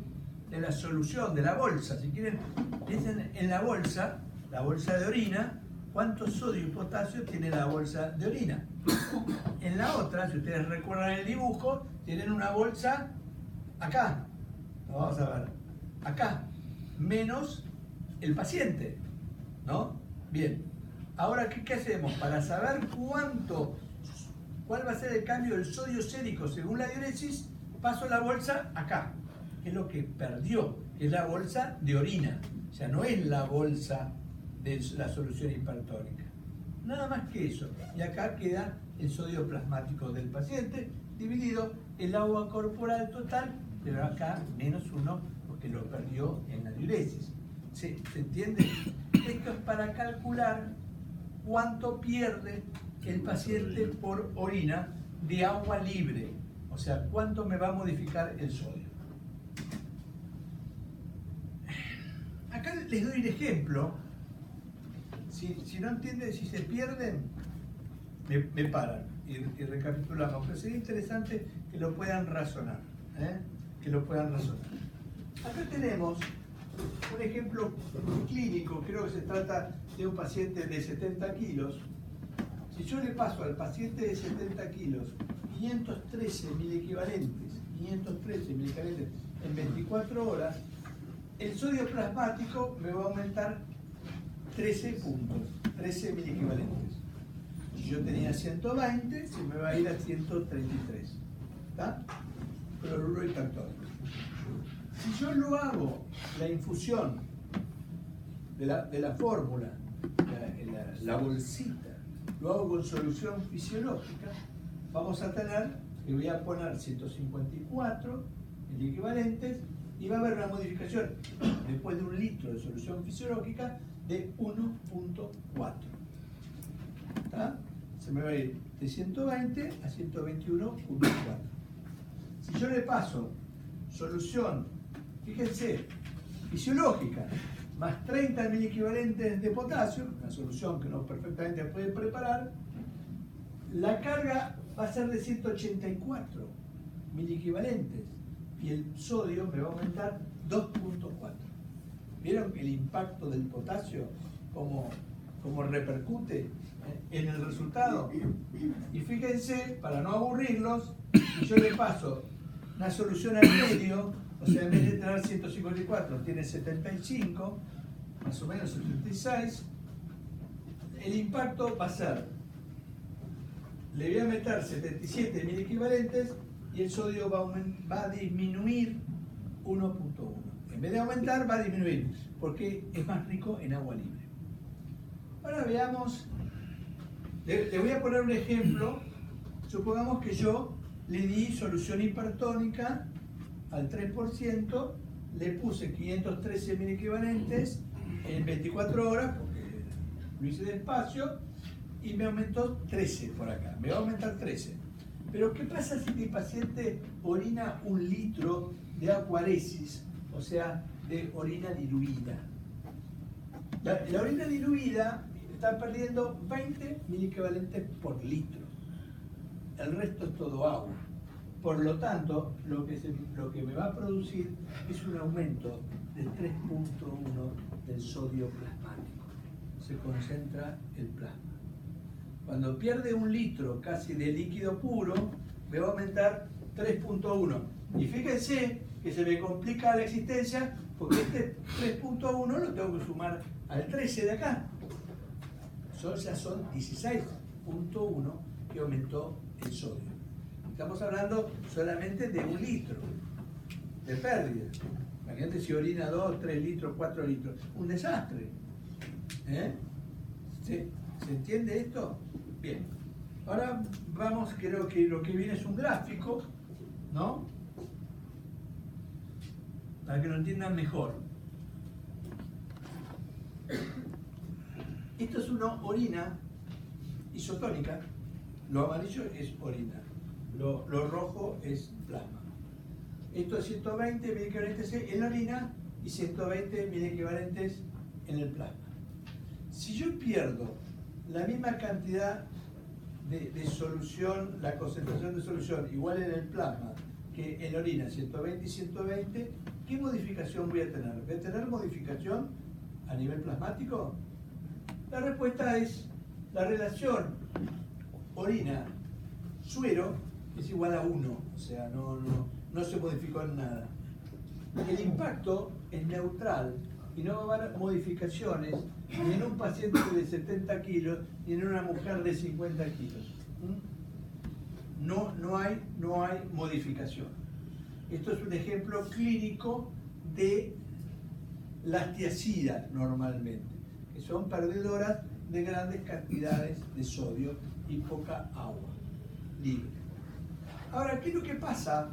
de la solución, de la bolsa. Si quieren, piensen en la bolsa de orina, cuánto sodio y potasio tiene la bolsa de orina. En la otra, si ustedes recuerdan el dibujo, tienen una bolsa acá. Lo vamos a ver. Acá. Menos el paciente. ¿No? Bien. Ahora, ¿qué hacemos? Para saber cuál va a ser el cambio del sodio sérico según la diuresis, paso la bolsa acá, que es lo que perdió, que es la bolsa de orina. O sea, no es la bolsa de la solución hipertónica. Nada más que eso. Y acá queda el sodio plasmático del paciente, dividido el agua corporal total, pero acá menos 1, porque lo perdió en la diuresis. ¿Se entiende? Esto es para calcular cuánto pierde el paciente por orina de agua libre. O sea, cuánto me va a modificar el sodio. Acá les doy un ejemplo. Si no entienden, si se pierden, me paran y recapitulamos. Pero sería interesante que lo puedan razonar. Que lo puedan razonar. Acá tenemos un ejemplo clínico. Creo que se trata de un paciente de 70 kilos. Si yo le paso al paciente de 70 kilos 513 miliequivalentes en 24 horas, el sodio plasmático me va a aumentar 13 puntos, 13 miliequivalentes. Si yo tenía 120, se me va a ir a 133. ¿Está? Cloruro hipertónico. Si yo lo hago, la infusión de la fórmula, la bolsita, lo hago con solución fisiológica, vamos a tener, le voy a poner 154 miliequivalentes y va a haber una modificación después de 1 litro de solución fisiológica de 1.4. ¿Está? Se me va a ir de 120 a 121.4. Si yo le paso solución, fíjense, fisiológica, más 30 miliequivalentes de potasio, una solución que uno perfectamente puede preparar, la carga va a ser de 184 miliequivalentes y el sodio me va a aumentar 2.4. ¿Vieron el impacto del potasio? Cómo repercute en el resultado. Y fíjense, para no aburrirlos, yo le paso una solución al medio, o sea, en vez de tener 154, tiene 75, más o menos 76. El impacto va a ser, le voy a meter 77 miliequivalentes y el sodio va a disminuir 1.1. En vez de aumentar, va a disminuir, porque es más rico en agua libre. Ahora veamos, le voy a poner un ejemplo. Supongamos que yo le di solución hipertónica al 3%, le puse 513 miliequivalentes en 24 horas, porque lo hice despacio, y me aumentó 13 por acá, me va a aumentar 13. Pero ¿qué pasa si mi paciente orina 1 litro de aquaresis, o sea, de orina diluida? La orina diluida está perdiendo 20 miliequivalentes por litro. El resto es todo agua. Por lo tanto, lo que me va a producir es un aumento de 3.1 del sodio plasmático. Se concentra el plasma. Cuando pierde 1 litro casi de líquido puro, me va a aumentar 3.1. Y fíjense que se me complica la existencia porque este 3.1 lo tengo que sumar al 13 de acá. Ya son 16.1 que aumentó el sodio. Estamos hablando solamente de 1 litro de pérdida. Imagínate si orina 2, 3 litros, 4 litros. Un desastre. ¿Se entiende esto? Bien. Ahora vamos, creo que lo que viene es un gráfico, ¿no? Para que lo entiendan mejor. Esto es una orina isotónica, lo amarillo es orina, lo rojo es plasma. Esto es 120 miliequivalentes en la orina y 120 miliequivalentes en el plasma. Si yo pierdo la misma cantidad de solución, la concentración de solución igual en el plasma que en la orina, 120 y 120, ¿qué modificación voy a tener? ¿Voy a tener modificación a nivel plasmático? La respuesta es la relación orina-suero es igual a 1, o sea, no se modificó en nada. El impacto es neutral y no va a haber modificaciones ni en un paciente de 70 kilos ni en una mujer de 50 kilos. No hay modificación. Esto es un ejemplo clínico de las tiazidas normalmente, que son perdedoras de grandes cantidades de sodio y poca agua libre. Ahora, ¿qué es lo que pasa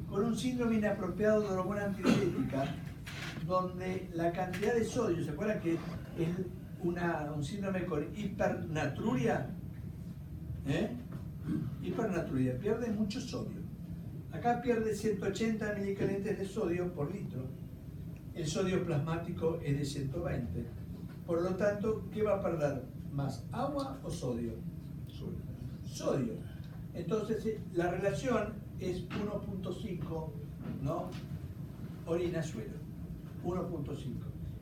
con un síndrome inapropiado de hormona antidiurética, donde la cantidad de sodio, ¿se acuerdan que es un síndrome con hipernatruria? Hipernatruria, pierde mucho sodio. Acá pierde 180 milikelentes de sodio por litro. El sodio plasmático es de 120. Por lo tanto, ¿qué va a perder? ¿Más agua o sodio? Sodio. Entonces, la relación es 1.5, ¿no? Orina-suero. 1.5.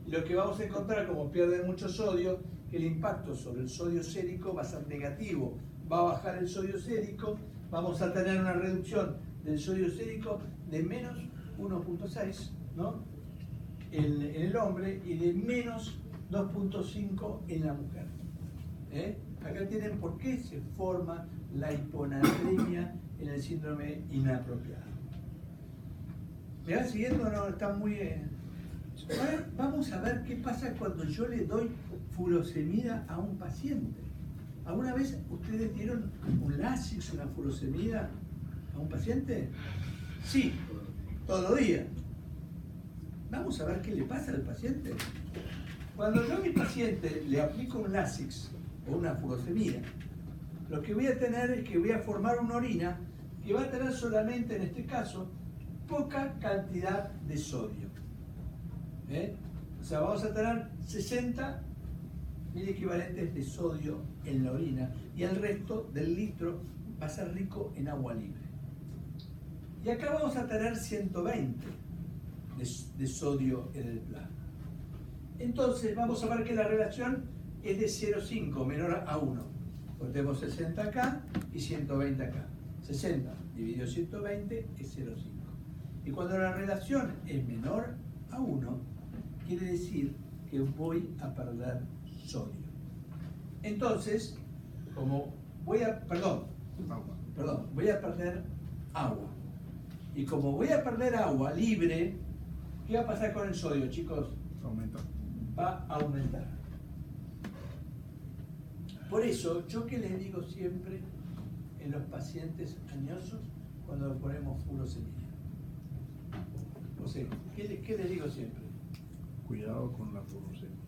Y lo que vamos a encontrar, como pierde mucho sodio, que el impacto sobre el sodio sérico va a ser negativo. Va a bajar el sodio sérico, vamos a tener una reducción del sodio sérico de menos 1.6, ¿no? en el hombre y de menos 2.5 en la mujer. Acá tienen por qué se forma la hiponatremia en el síndrome inapropiado. ¿Me va siguiendo o no? Está muy... Ahora vamos a ver qué pasa cuando yo le doy furosemida a un paciente. ¿Alguna vez ustedes dieron un Lasix, una furosemida a un paciente? Sí, todos los días. Vamos a ver qué le pasa al paciente. Cuando yo a mi paciente le aplico un Lasix o una furosemida, lo que voy a tener es que voy a formar una orina que va a tener solamente, en este caso, poca cantidad de sodio. O sea, vamos a tener 60 miliequivalentes de sodio en la orina y el resto del litro va a ser rico en agua libre. Y acá vamos a tener 120 de sodio en el plasma. Entonces vamos a ver que la relación es de 0,5 menor a 1. Pues tenemos 60 acá y 120 acá. 60 dividido 120 es 0,5. Y cuando la relación es menor a 1, quiere decir que voy a perder sodio. Entonces, como voy a perder agua. Y como voy a perder agua libre, ¿qué va a pasar con el sodio, chicos? Va a aumentar. Por eso, yo que les digo siempre en los pacientes añosos cuando le ponemos furosemida. O sea, ¿qué les digo siempre?
Cuidado con la furosemida.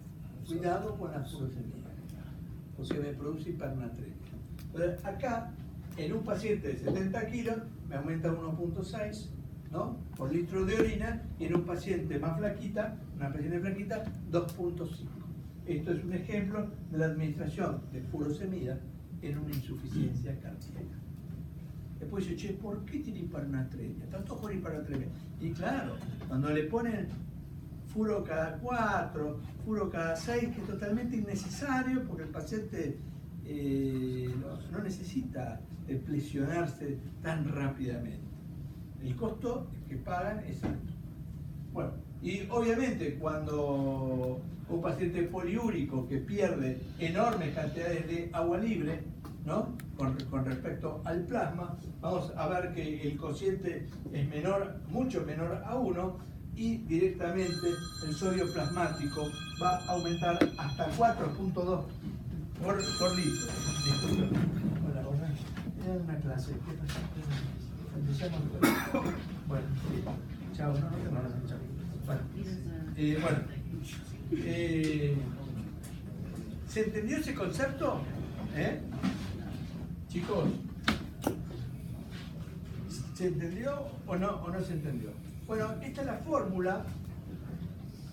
Cuidado con la furosemida, porque me produce hipernatremia. Entonces, acá, en un paciente de 70 kilos, me aumenta 1.6, ¿no? por litro de orina, y en un paciente más flaquita, una paciente flaquita, 2.5. Esto es un ejemplo de la administración de furosemida en una insuficiencia cardíaca. Después dice, che, ¿por qué tiene hipernatremia? Están todos con hipernatremia. Y claro, cuando le ponen furo cada 4, furo cada 6, que es totalmente innecesario porque el paciente no necesita presionarse tan rápidamente. El costo que pagan es alto. Bueno, y obviamente cuando un paciente poliúrico que pierde enormes cantidades de agua libre, ¿no? con respecto al plasma, vamos a ver que el cociente es menor, mucho menor a 1, y directamente el sodio plasmático va a aumentar hasta 4.2 por litro. Hola, hola. Era una clase. ¿Qué pasa? Empezamos. Bueno, chao. No te molestes, chao. Bueno, ¿Se entendió ese concepto? Chicos, ¿se entendió o no se entendió? Bueno, esta es la fórmula.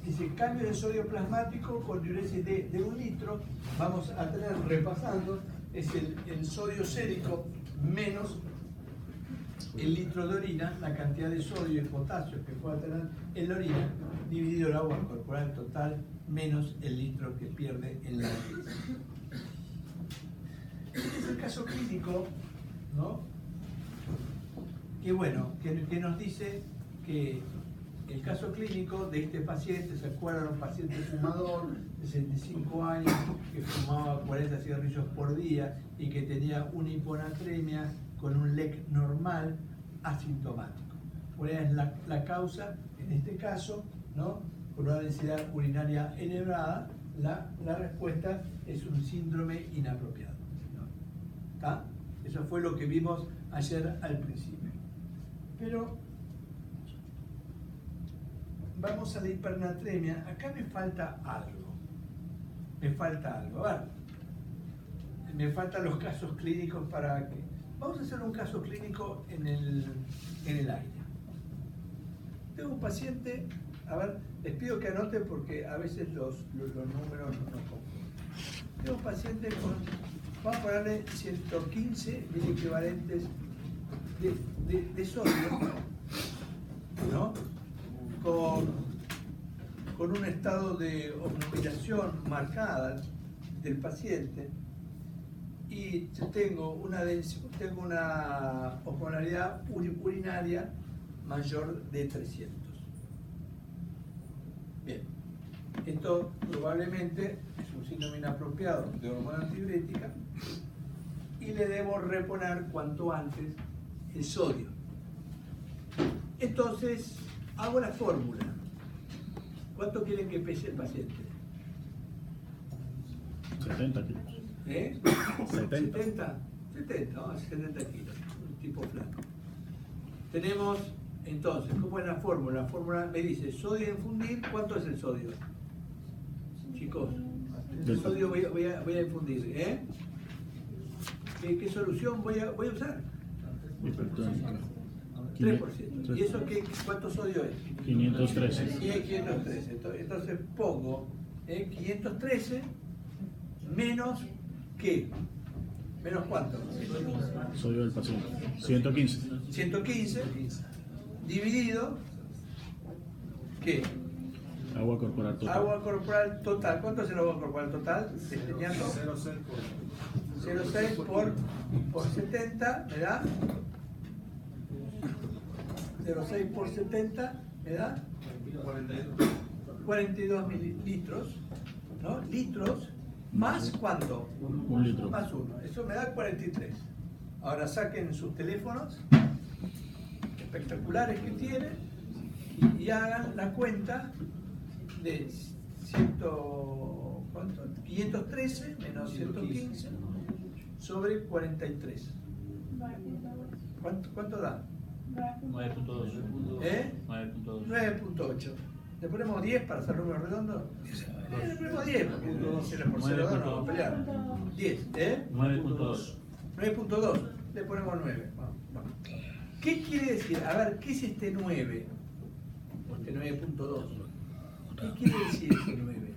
Dice cambio de sodio plasmático con diuresis de 1 litro. Vamos a tener, repasando, es el sodio sérico menos el litro de orina, la cantidad de sodio y potasio que pueda tener en la orina, dividido el agua corporal total menos el litro que pierde en la orina. Este es el caso clínico, ¿no? Que bueno, que nos dice que el caso clínico de este paciente, ¿se acuerdan? Un paciente fumador de 65 años que fumaba 40 cigarrillos por día y que tenía una hiponatremia con un LEC normal asintomático. ¿Cuál es la causa? En este caso, ¿no? Con una densidad urinaria elevada, la respuesta es un síndrome inapropiado, ¿no? ¿Está? Eso fue lo que vimos ayer al principio. Pero vamos a la hipernatremia. Acá me falta algo. A ver, me faltan los casos clínicos para que... Vamos a hacer un caso clínico en el aire. Tengo un paciente, a ver, les pido que anoten porque a veces los números no nos confunden. Tengo un paciente con, vamos a ponerle 115 equivalentes de sodio, ¿no? Con un estado de obnubilación marcada del paciente, y yo tengo una osmolaridad urinaria mayor de 300. Bien, esto probablemente es un síndrome inapropiado de hormona antidiurética y le debo reponer cuanto antes el sodio. Entonces, hago la fórmula. ¿Cuánto quieren que pese el paciente?
70 kilos. 70.
70, vamos a 70 kilos, un tipo flaco. Tenemos, entonces, ¿cómo es la fórmula? La fórmula me dice, sodio a infundir, ¿cuánto es el sodio? Chicos, el sodio voy a infundir, ¿Qué solución voy a usar?
Hipertónica.
3%. ¿Y eso cuánto sodio es?
513.
Y es 513. Entonces pongo 513 menos ¿qué? ¿Menos cuánto?
Sodio del paciente. 115.
115 dividido ¿qué?
Agua corporal total.
Agua corporal total. ¿Cuánto es el agua corporal total? 0,6 por 70 me da 0,6 por 70 me da 42 mililitros, ¿no? Litros más ¿cuánto?
1 litro.
Más 1. Eso me da 43. Ahora saquen sus teléfonos espectaculares que tienen y hagan la cuenta de 513 menos 115 sobre 43. ¿Cuánto da?
9.2.
9.8. ¿Le ponemos 10 para hacer números redondos? Le ponemos 10 porque si no es por 0,2 no vamos a pelear. 10,
9.2.
9.2. Le ponemos 9. Vamos. ¿Qué quiere decir? A ver, ¿qué es este 9? O este 9.2. ¿Qué quiere decir este 9?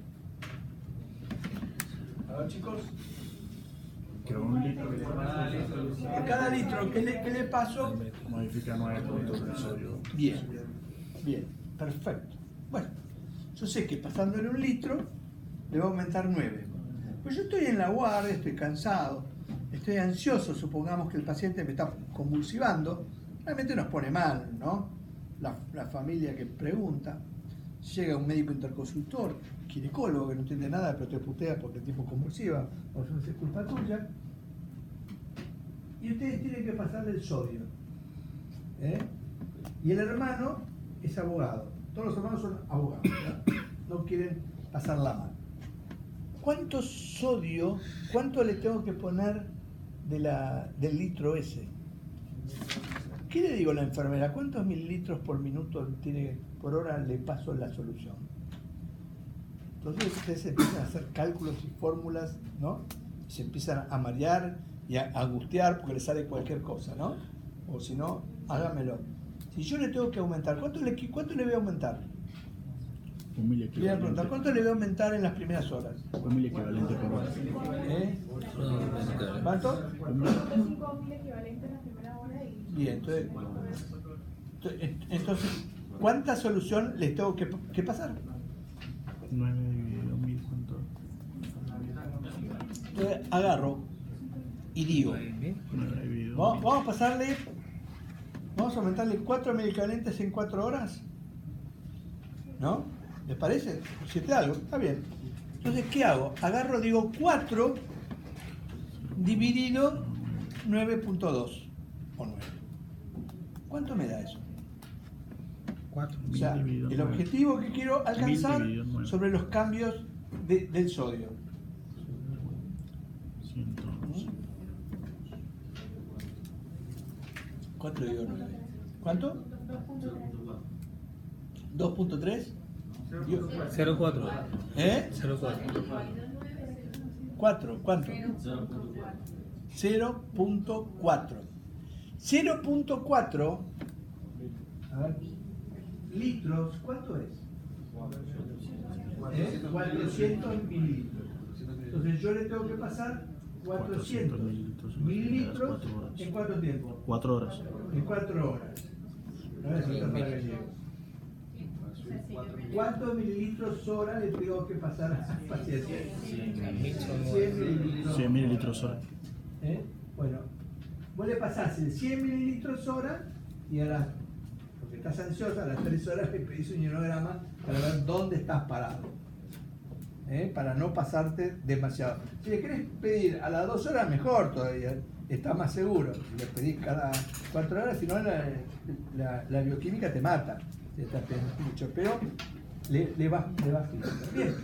A ver, chicos.
Que 1 litro
Por cada litro que le paso,
modifica 9 puntos del sodio.
bien, perfecto. Bueno, yo sé que pasándole 1 litro le va a aumentar 9. Pues yo estoy en la guardia, estoy cansado, estoy ansioso, supongamos que el paciente me está convulsivando, realmente nos pone mal, ¿no? La familia que pregunta, llega un médico interconsultor, ginecólogo que no entiende nada, pero te putea porque el tipo convulsiva, o eso no es culpa tuya, y ustedes tienen que pasarle el sodio. Y el hermano es abogado, todos los hermanos son abogados, no quieren pasar la mano. ¿Cuánto sodio, cuánto le tengo que poner del litro ese? ¿Qué le digo a la enfermera? ¿Cuántos mililitros por minuto por hora le paso la solución? Entonces ustedes empiezan a hacer cálculos y fórmulas, ¿no? Se empiezan a marear y a angustiar porque les sale cualquier cosa, ¿no? O si no, hágamelo. Si yo le tengo que aumentar, ¿cuánto le voy a aumentar?
1.000
Le voy a preguntar,
equivalente.
¿cuánto le voy a aumentar en las primeras horas?
1.000 equivalente por hora.
¿Eh? ¿Cuánto?
5.000 equivalentes en la primera hora y...
Bien, entonces, ¿cuánta solución les tengo que pasar?
9 dividido 1.000, ¿cuánto?
Entonces, agarro y digo,
9 dividido
vamos a aumentarle 4 equivalentes en 4 horas, ¿no? ¿Les parece? 7 algo, está bien. Entonces, ¿qué hago? Agarro, digo 4 dividido 9.2 o 9. ¿Cuánto me da eso?
4.
O sea,
1000 dividido
el
9.
objetivo que quiero alcanzar
1000 dividido 9.
sobre los cambios del sodio.
111.
4 dividido 9. ¿Cuánto? 2.3.
0,4.
¿Eh?
0,4.
4. ¿Cuánto? 0.4. 0.4 a ver, litros, ¿cuánto es? 400 mililitros. Entonces yo le tengo que pasar 400 mililitros en cuánto tiempo?
4 horas.
En 4 horas. A ver si está para que llegue. ¿Cuántos mililitros hora le tengo que pasar al paciente? 100 mililitros.
100 mililitros hora.
Bueno, vos le pasás el 100 mililitros hora y ahora, porque estás ansiosa, a las 3 horas le pedís un hierograma para ver dónde estás parado. Para no pasarte demasiado. Si le querés pedir a las 2 horas, mejor todavía, está más seguro. Si le pedís cada 4 horas, si no la bioquímica te mata. Te está pidiendo mucho, pero le vas fijando. Bien.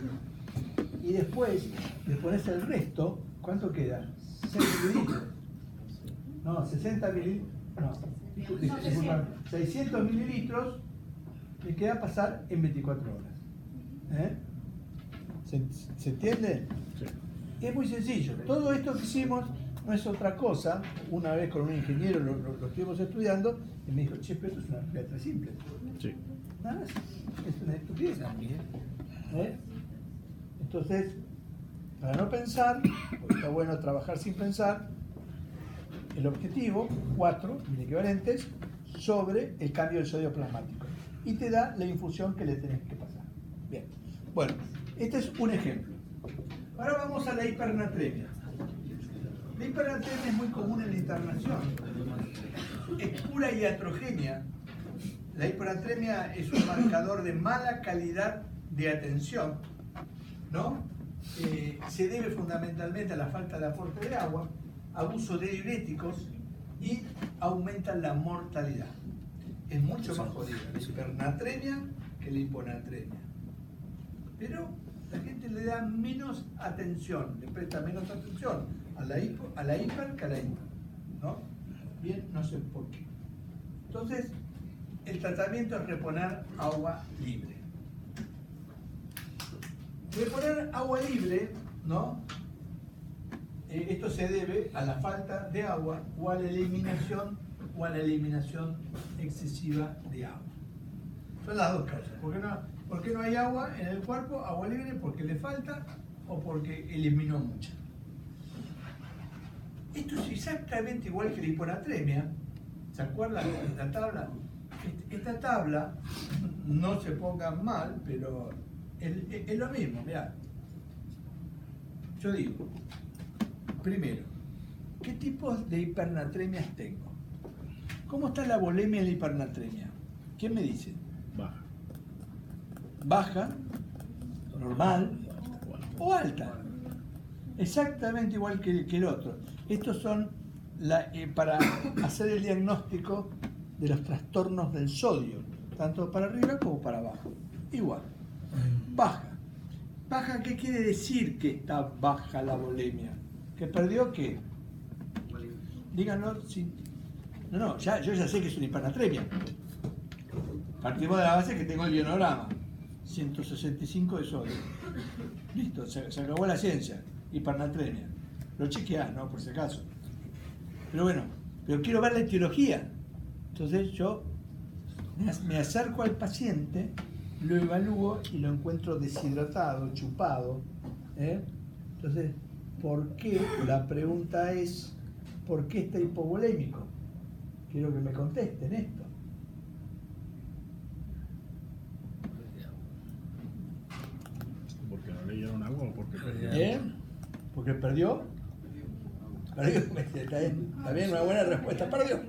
Y después le pones el resto, ¿cuánto queda? 6 mililitros. No, 60 mililitros. No, disculpa, 600 mililitros le queda pasar en 24 horas. ¿Se entiende?
Sí.
Es muy sencillo. Todo esto que hicimos no es otra cosa. Una vez con un ingeniero lo estuvimos estudiando y me dijo, che, pero esto es una letra simple.
Sí.
Nada más. Es una estupidez. Entonces, para no pensar, porque está bueno trabajar sin pensar, el objetivo, 4 equivalentes, sobre el cambio del sodio plasmático. Y te da la infusión que le tenés que pasar. Bien. Bueno, este es un ejemplo. Ahora vamos a la hipernatremia. La hipernatremia es muy común en la internación. Es pura iatrogenia. La hipernatremia es un marcador de mala calidad de atención, ¿no? Se debe fundamentalmente a la falta de aporte de agua, abuso de diuréticos y aumenta la mortalidad. Es mucho más jodida la hipernatremia que la hiponatremia. Pero la gente le da menos atención, le presta menos atención a la hiper que a la hipo, ¿no? Bien, no sé por qué. Entonces, el tratamiento es reponer agua libre. Reponer agua libre, ¿no? Esto se debe a la falta de agua o a la eliminación excesiva de agua. Son las dos causas. ¿Por qué no hay agua en el cuerpo? Agua libre porque le falta o porque eliminó mucha. Esto es exactamente igual que la hiponatremia. ¿Se acuerdan de esta tabla? Esta tabla, no se pongan mal, pero es lo mismo, mirá. Yo digo, primero, ¿qué tipos de hipernatremias tengo? ¿Cómo está la volemia en la hipernatremia? ¿Quién me dice?
Baja.
Baja, normal o alta. Exactamente igual que el otro. Estos son para hacer el diagnóstico de los trastornos del sodio, tanto para arriba como para abajo. Igual. Baja. ¿Baja qué quiere decir que está baja la volemia? ¿Que perdió qué? Díganlo. Sí. No, yo ya sé que es una hipernatremia. Partimos de la base que tengo el ionograma. 165 de sodio. Listo, se acabó la ciencia. Hipernatremia. Lo chequeás, ¿no? Por si acaso. Pero bueno, pero quiero ver la etiología. Entonces yo me acerco al paciente, lo evalúo y lo encuentro deshidratado, chupado. Entonces, ¿por qué? La pregunta es, ¿por qué está hipovolémico? Quiero que me contesten esto.
¿Porque no le dieron agua o porque perdió?
¿Porque perdió? Perdió. Está bien, una buena respuesta. Perdió.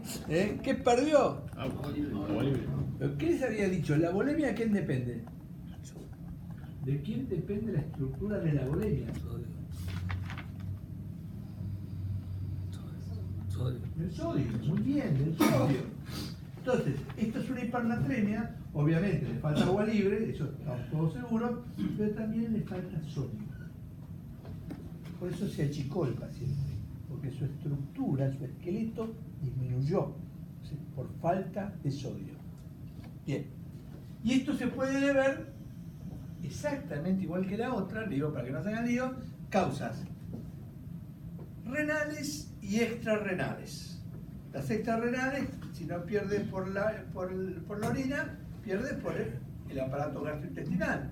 ¿Qué perdió?
Agua libre.
¿Qué les había dicho? ¿La volemia de quién depende? ¿De quién depende la estructura de la volemia? Del sodio, muy bien, del sodio. Entonces, esto es una hipernatremia, obviamente le falta agua libre, eso estamos todos seguros, pero también le falta sodio. Por eso se achicó el paciente, porque su estructura, su esqueleto disminuyó, ¿sí? Por falta de sodio. Bien, y esto se puede ver exactamente igual que la otra, le digo para que no se hagan lío, causas renales y extrarrenales. Las extrarrenales, si no pierdes por la orina, pierdes por el aparato gastrointestinal,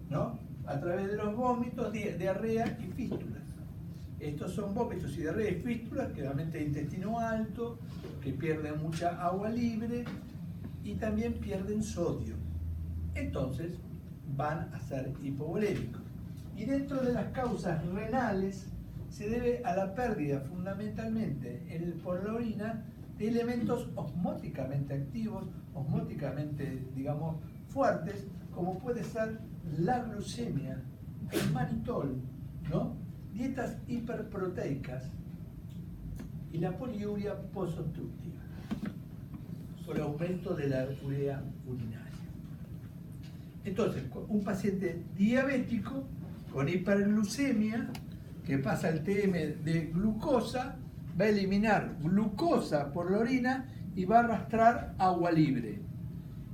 ¿no? A través de los vómitos, diarrea y fístulas. Estos son vómitos y diarrea y fístulas, generalmente de intestino alto, que pierden mucha agua libre y también pierden sodio. Entonces van a ser hipovolémicos. Y dentro de las causas renales se debe a la pérdida fundamentalmente por la orina de elementos osmóticamente activos, osmóticamente, digamos, fuertes, como puede ser la glucemia, el manitol, ¿no? Dietas hiperproteicas y la poliuria posobstructiva, por aumento de la urea urinaria. Entonces, un paciente diabético con hiperglucemia, que pasa el TM de glucosa, va a eliminar glucosa por la orina y va a arrastrar agua libre.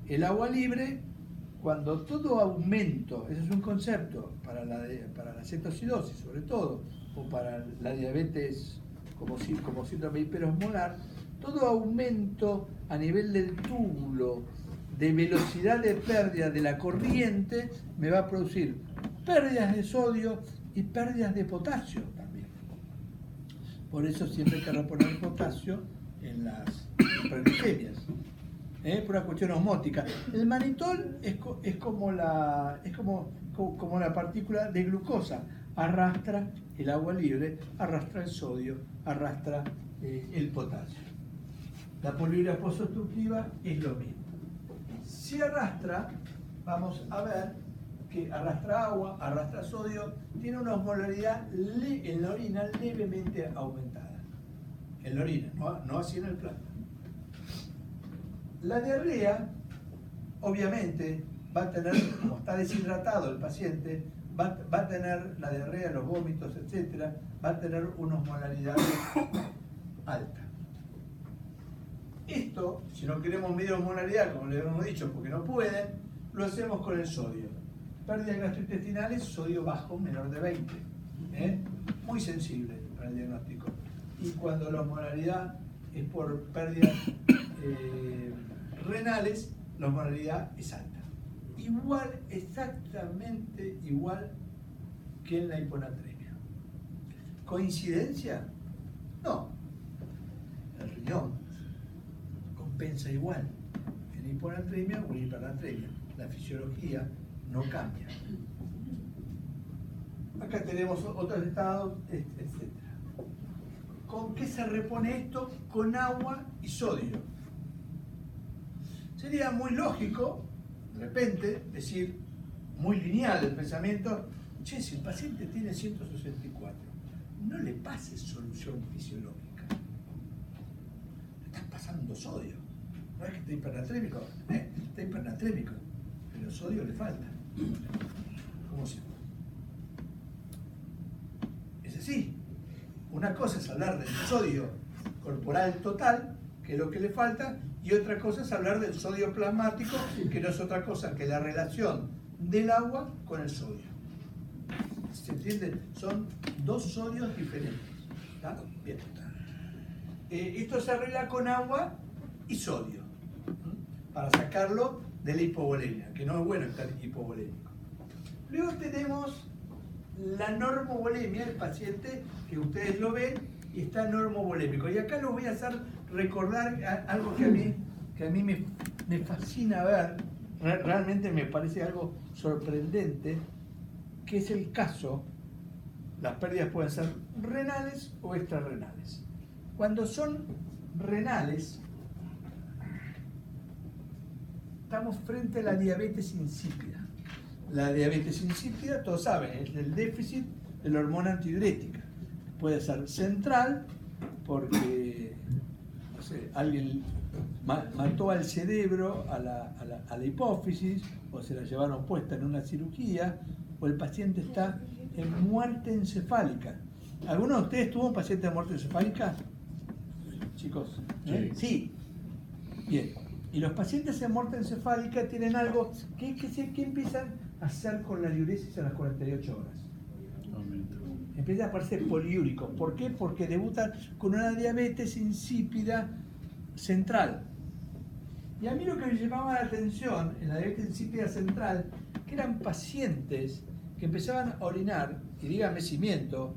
El agua libre, cuando todo aumento, ese es un concepto para la cetoacidosis sobre todo, o para la diabetes como síndrome hiperosmolar, todo aumento a nivel del túbulo de velocidad de pérdida de la corriente me va a producir pérdidas de sodio y pérdidas de potasio también. Por eso siempre hay que reponer el potasio en las hiperglucemias, por una cuestión osmótica. El manitol es como la partícula de glucosa, arrastra el agua libre, arrastra el sodio, arrastra el potasio. La poliuria posobstructiva es lo mismo. Si arrastra, vamos a ver que arrastra agua, arrastra sodio, tiene una osmolaridad en la orina levemente aumentada. En la orina, no así en el plasma. La diarrea, obviamente, va a tener, como está deshidratado el paciente, va a tener la diarrea, los vómitos, etc., va a tener una osmolaridad alta. Esto, si no queremos medir osmolaridad, como le hemos dicho, porque no pueden, lo hacemos con el sodio. Pérdidas gastrointestinales, sodio bajo, menor de 20. Muy sensible para el diagnóstico. Y cuando la osmolaridad es por pérdidas renales, la osmolaridad es alta. Igual, exactamente igual que en la hiponatremia. ¿Coincidencia? No. El riñón compensa igual en hiponatremia o en hipernatremia. La fisiología no cambia. Acá tenemos otros estados, etc. ¿Con qué se repone esto? Con agua y sodio. Sería muy lógico, de repente, decir, muy lineal el pensamiento, che, si el paciente tiene 164, no le pases solución fisiológica. Le estás pasando sodio. No es que esté hipernatrémico, está hipernatrémico, pero sodio le falta. ¿Cómo se llama? Es así. Una cosa es hablar del sodio corporal total, que es lo que le falta, y otra cosa es hablar del sodio plasmático, que no es otra cosa que la relación del agua con el sodio. ¿Se entiende? Son dos sodios diferentes. ¿Está? Bien. Esto se arregla con agua y sodio para sacarlo de la hipovolemia, que no es bueno estar hipovolémico. Luego tenemos la normovolemia, el paciente que ustedes lo ven y está normovolémico. Y acá los voy a hacer recordar algo que a mí me fascina ver, realmente me parece algo sorprendente, que es el caso, las pérdidas pueden ser renales o extrarrenales. Cuando son renales, estamos frente a la diabetes insípida. La diabetes insípida, todos saben, es el déficit de la hormona antidiurética. Puede ser central, porque no sé, alguien mató al cerebro, a la hipófisis, o se la llevaron puesta en una cirugía, o el paciente está en muerte encefálica. ¿Alguno de ustedes tuvo un paciente de muerte encefálica? Chicos, sí. Bien. Y los pacientes en muerte encefálica tienen algo que empiezan a hacer con la diuresis a las 48 horas. Empieza a aparecer poliúricos. ¿Por qué? Porque debutan con una diabetes insípida central. Y a mí lo que me llamaba la atención en la diabetes insípida central, que eran pacientes que empezaban a orinar, y dígame si miento,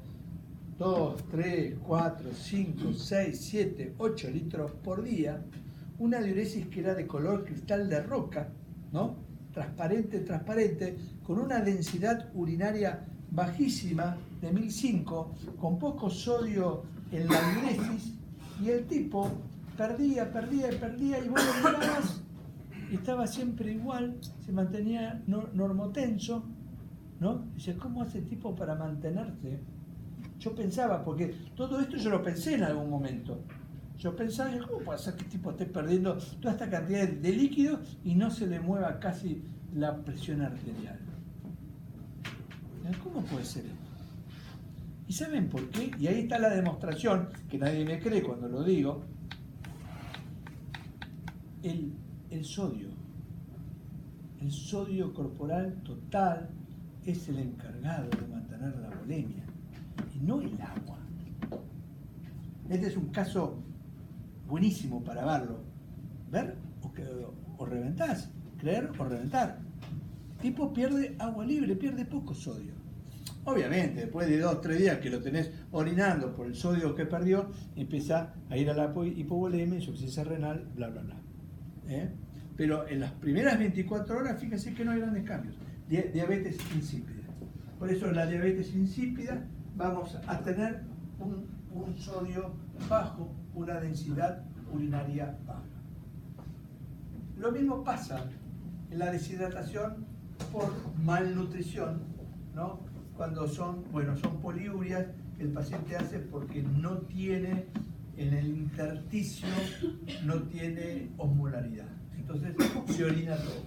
2, 3, 4, 5, 6, 7, 8 litros por día, una diuresis que era de color cristal de roca, ¿no? Transparente, con una densidad urinaria bajísima de 1005, con poco sodio en la diuresis, y el tipo perdía, y vos lo mirabas y estaba siempre igual, se mantenía normotenso, ¿no? Dice, ¿cómo hace el tipo para mantenerse? Yo pensaba, porque todo esto yo lo pensé en algún momento. Yo pensaba, ¿cómo puede ser que el tipo esté perdiendo toda esta cantidad de líquido y no se le mueva casi la presión arterial? ¿Cómo puede ser esto? ¿Y saben por qué? Y ahí está la demostración, que nadie me cree cuando lo digo. El sodio corporal total es el encargado de mantener la volemia, y no el agua. Este es un caso buenísimo para verlo. Ver o reventás, creer o reventar. El tipo pierde agua libre, pierde poco sodio. Obviamente, después de 2 o 3 días que lo tenés orinando por el sodio que perdió, empieza a ir a la hipovolemia, insuficiencia renal, bla, bla, bla. Pero en las primeras 24 horas, fíjense que no hay grandes cambios. Diabetes insípida. Por eso en la diabetes insípida vamos a tener un sodio bajo, una densidad urinaria baja. Lo mismo pasa en la deshidratación por malnutrición, ¿no? Cuando son poliurias que el paciente hace porque no tiene, en el intersticio, no tiene osmolaridad. Entonces se orina todo.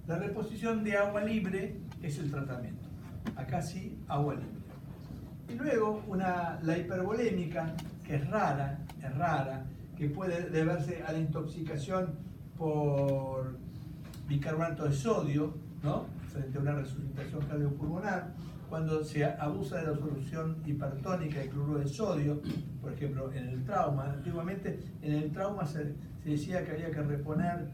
La reposición de agua libre es el tratamiento. Acá sí, agua libre. Y luego la hipervolémica, que es rara, que puede deberse a la intoxicación por bicarbonato de sodio, ¿no? Frente a una resucitación cardiopulmonar, cuando se abusa de la solución hipertónica de cloruro de sodio, por ejemplo, en el trauma. Antiguamente en el trauma se decía que había que reponer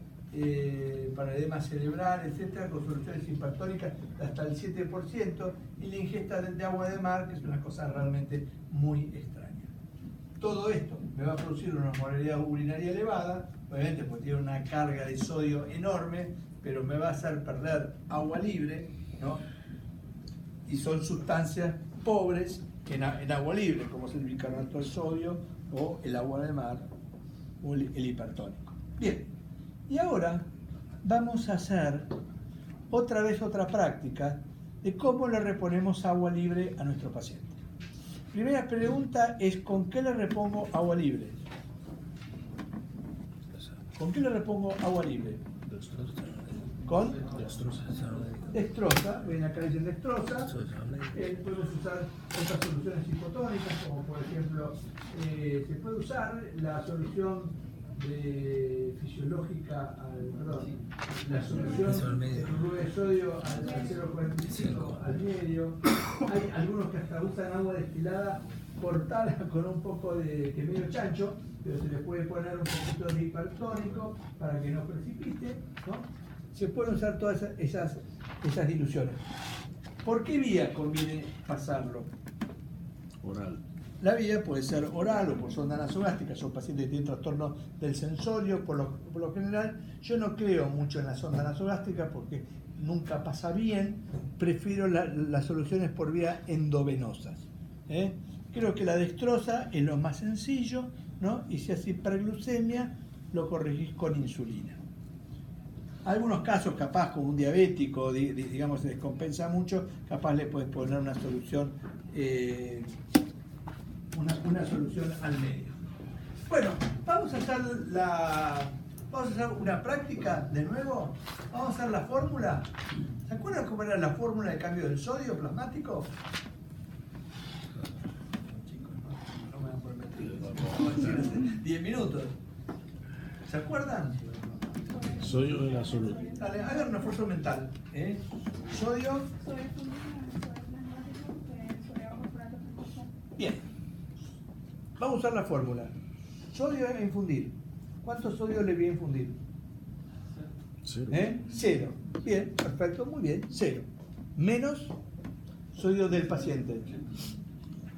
para edema cerebral, etcétera, con soluciones hipertónicas hasta el 7%, y la ingesta de agua de mar, que es una cosa realmente muy extraña. Todo esto me va a producir una osmolaridad urinaria elevada, obviamente porque tiene una carga de sodio enorme, pero me va a hacer perder agua libre, ¿no? Y son sustancias pobres en agua libre, como es el bicarbonato de sodio o el agua de mar o el hipertónico. Bien, y ahora vamos a hacer otra vez otra práctica de cómo le reponemos agua libre a nuestro paciente. Primera pregunta es, ¿con qué le repongo agua libre? ¿Con qué le repongo agua libre? Con dextrosa, ven acá dicen dextrosa. Podemos usar otras soluciones hipotónicas, como por ejemplo, se puede usar la solución fisiológica la solución
Eso al medio.
de cloruro de sodio al 0,45 al medio. Hay algunos que hasta usan agua destilada cortada con un poco de que medio chancho, pero se le puede poner un poquito de hipertónico para que no precipite, ¿no? Se pueden usar todas esas diluciones. ¿Por qué vía conviene pasarlo?
Oral.
La vía puede ser oral o por sonda nasogástrica. Son pacientes que tienen trastorno del sensorio. Por lo general, yo no creo mucho en la sonda nasogástrica porque nunca pasa bien. Prefiero las soluciones por vía endovenosas. Creo que la dextrosa es lo más sencillo, ¿no? Y si hace hiperglucemia, lo corregís con insulina. Algunos casos, capaz como un diabético, digamos, se descompensa mucho, capaz le puedes poner una solución, una solución al medio. Bueno, vamos a hacer una práctica de nuevo. Vamos a hacer la fórmula. ¿Se acuerdan cómo era la fórmula de cambio del sodio plasmático? Chicos, no me van a prometer 10 minutos. ¿Se acuerdan?
Sodio de la salud.
Dale, hagan un esfuerzo mental. Sodio.
Sodio fundido, sodio plasmático, sodio corporato transversal.
Bien. Vamos a usar la fórmula. Sodio a infundir. ¿Cuánto sodio le voy a infundir?
0.
0. Bien, perfecto, muy bien. 0. Menos sodio del paciente.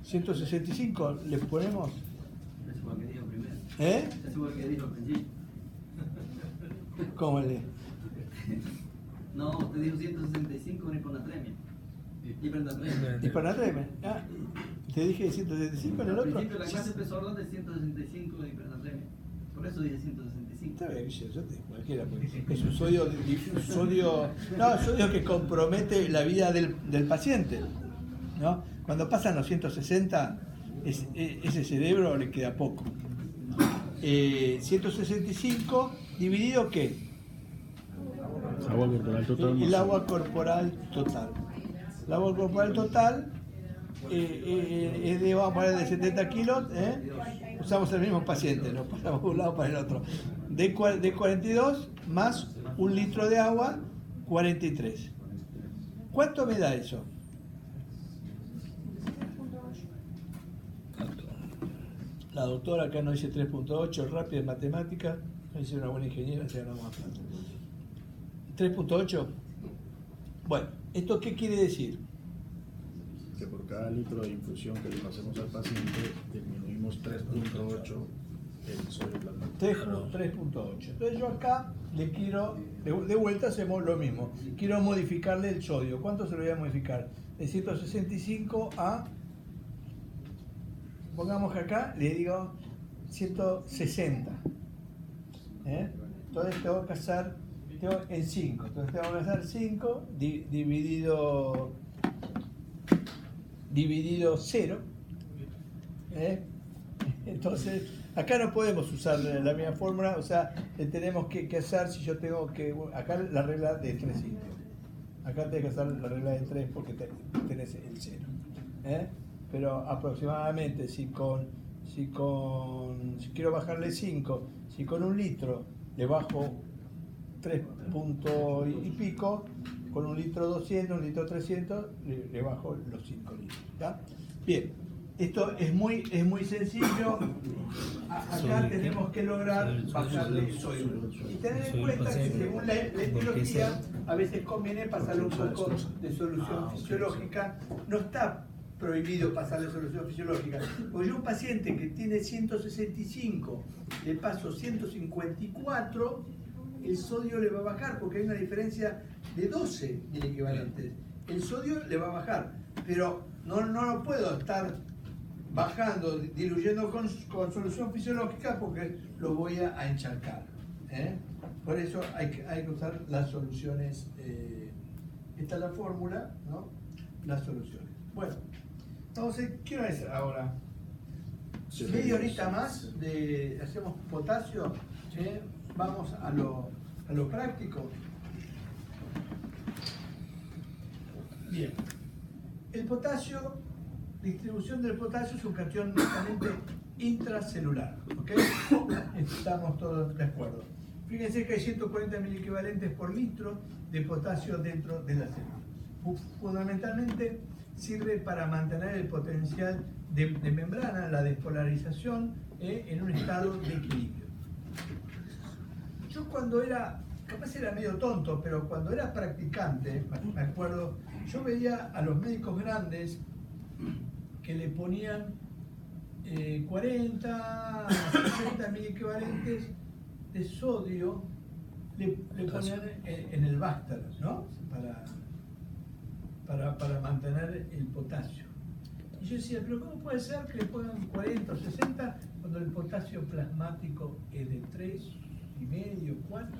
165 le ponemos.
Eso es lo que dijo primero.
¿Eh?
Eso es lo que dijo al principio.
¿Cómo le?
No, usted dijo 165 con hiponatremia. Hipernatremia.
Hipernatremia. Ah, te dije 165 en el
Al
otro.
principio la clase empezó hablando de 165 de hipernatremia. Por eso dije 165.
Está bien, yo te cualquiera, pues. Es un sodio, sodio que compromete la vida del paciente, ¿no? Cuando pasan los 160, ese cerebro le queda poco. 165 dividido ¿qué?
Agua corporal total.
El agua corporal total. El agua corporal total es de, vamos a poner, de 70 kilos. Usamos el mismo paciente, lo pasamos de un lado para el otro. De 42 más 1 litro de agua, 43. ¿Cuánto me da eso? La doctora acá nos dice 3.8, rápida en matemáticas. Es una buena ingeniera, se gana más plata. 3.8. Bueno, ¿esto qué quiere decir?
Que por cada litro de infusión que le pasemos al paciente disminuimos 3.8 el sodio plasmático.
3.8. Entonces yo acá le quiero, de vuelta hacemos lo mismo. Quiero modificarle el sodio. ¿Cuánto se lo voy a modificar? De 165 a, pongamos que acá le digo 160. Entonces tengo que hacer en 5. Entonces tengo que hacer 5 dividido 0. Entonces, acá no podemos usar la misma fórmula, o sea, tenemos que hacer, si yo tengo que, acá la regla de 3 sitios. Acá tengo que hacer la regla de 3 porque tenés el 0. Pero aproximadamente, si quiero bajarle 5, si con 1 litro le bajo 3 puntos y pico, con 1 litro 200, 1 litro 300, le bajo los 5 litros. ¿Ya? Bien, esto es muy sencillo. Acá tenemos que lograr bajarle el sodio. Y tener en cuenta que según la etiología, a veces conviene pasarle un poco de solución fisiológica. No está prohibido pasarle solución fisiológica. Porque yo a un paciente que tiene 165, le paso 154, el sodio le va a bajar porque hay una diferencia de 12 en equivalentes. El sodio le va a bajar, pero no lo puedo estar bajando, diluyendo con solución fisiológica porque lo voy a encharcar. Por eso hay que usar las soluciones. Esta es la fórmula, ¿no? Las soluciones. Bueno, entonces, ¿qué va a hacer ahora? Media horita más hacemos potasio. Vamos a lo práctico. Bien. El potasio, distribución del potasio es un catión netamente intracelular. ¿Ok? Estamos todos de acuerdo. Fíjense que hay 140 miliequivalentes por litro de potasio dentro de la célula. Fundamentalmente sirve para mantener el potencial de membrana, la despolarización, en un estado de equilibrio. Yo cuando era, capaz era medio tonto, pero cuando era practicante, me acuerdo, yo veía a los médicos grandes que le ponían 40 a 60 miliequivalentes de sodio, le ponían en el vástago, ¿no? Para mantener el potasio. Y yo decía, pero ¿cómo puede ser que le pongan 40 o 60 cuando el potasio plasmático es de 3,5, 4?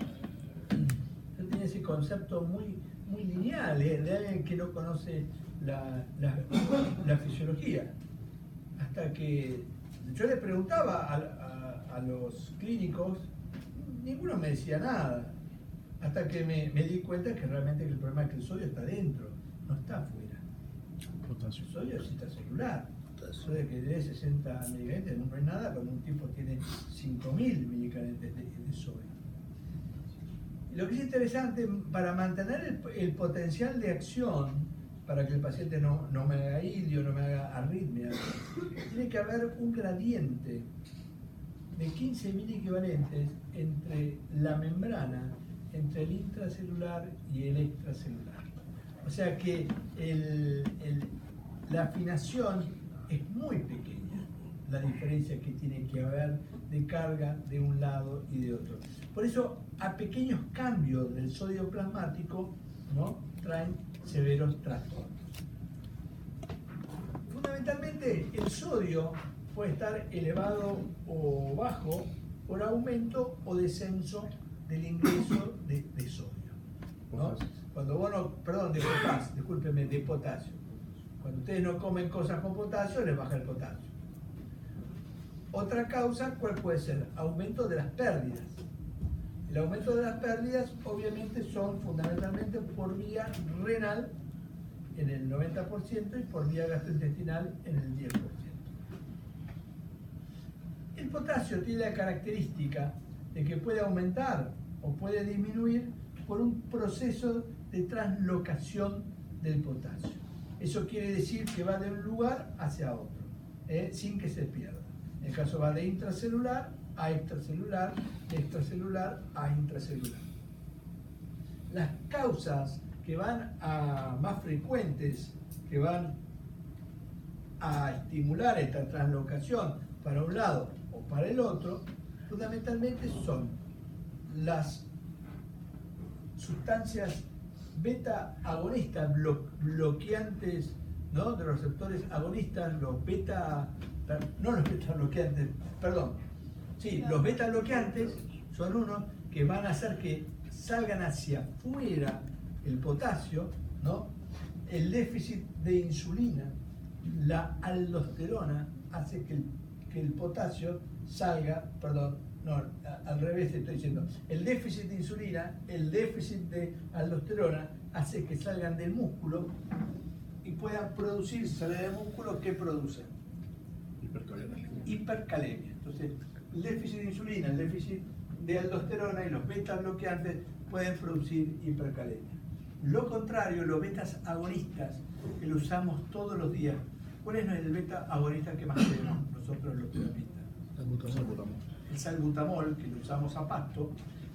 Yo tenía ese concepto muy lineal, de alguien que no conoce la fisiología. Hasta que yo le preguntaba a los clínicos, ninguno me decía nada. Hasta que me di cuenta que realmente el problema es que el sodio está dentro, no está afuera.
Potasio.
El sodio es intracelular. El sodio que dé 60 milivalentes no es nada cuando un tipo tiene 5.000 milivalentes de sodio. Y lo que es interesante, para mantener el potencial de acción, para que el paciente no me haga ilio, no me haga arritmia, tiene que haber un gradiente de 15 miliequivalentes entre la membrana, entre el intracelular y el extracelular. O sea que la afinación es muy pequeña, la diferencia que tiene que haber de carga de un lado y de otro. Por eso, a pequeños cambios del sodio plasmático, ¿no?, traen severos trastornos. Fundamentalmente, el sodio puede estar elevado o bajo por aumento o descenso del ingreso de sodio, ¿no? Cuando vos no, perdón, de potasio, discúlpeme, de potasio. Cuando ustedes no comen cosas con potasio, les baja el potasio. Otra causa, ¿cuál puede ser? Aumento de las pérdidas. El aumento de las pérdidas obviamente son fundamentalmente por vía renal en el 90% y por vía gastrointestinal en el 10%. El potasio tiene la característica de que puede aumentar o puede disminuir por un proceso de translocación del potasio. Eso quiere decir que va de un lugar hacia otro, sin que se pierda. En el caso va de intracelular a extracelular, de extracelular a intracelular. Las causas que van a más frecuentes, que van a estimular esta translocación para un lado o para el otro, fundamentalmente son las sustancias beta agonistas, bloqueantes, ¿no?, de los receptores agonistas, los beta bloqueantes, perdón. Sí, los beta bloqueantes son unos que van a hacer que salgan hacia afuera el potasio, ¿no? El déficit de insulina, la aldosterona, hace que el potasio salga, perdón, no, al revés estoy diciendo, el déficit de insulina, el déficit de aldosterona hace que salgan del músculo y puedan producir, si salen del músculo, ¿qué producen? Hipercalemia. Entonces, el déficit de insulina, el déficit de aldosterona y los beta bloqueantes pueden producir hipercalemia. Lo contrario, los betas agonistas, que lo usamos todos los días. ¿Cuál es el beta agonista que más tenemos nosotros los terapistas? El salbutamol, que lo usamos a pasto.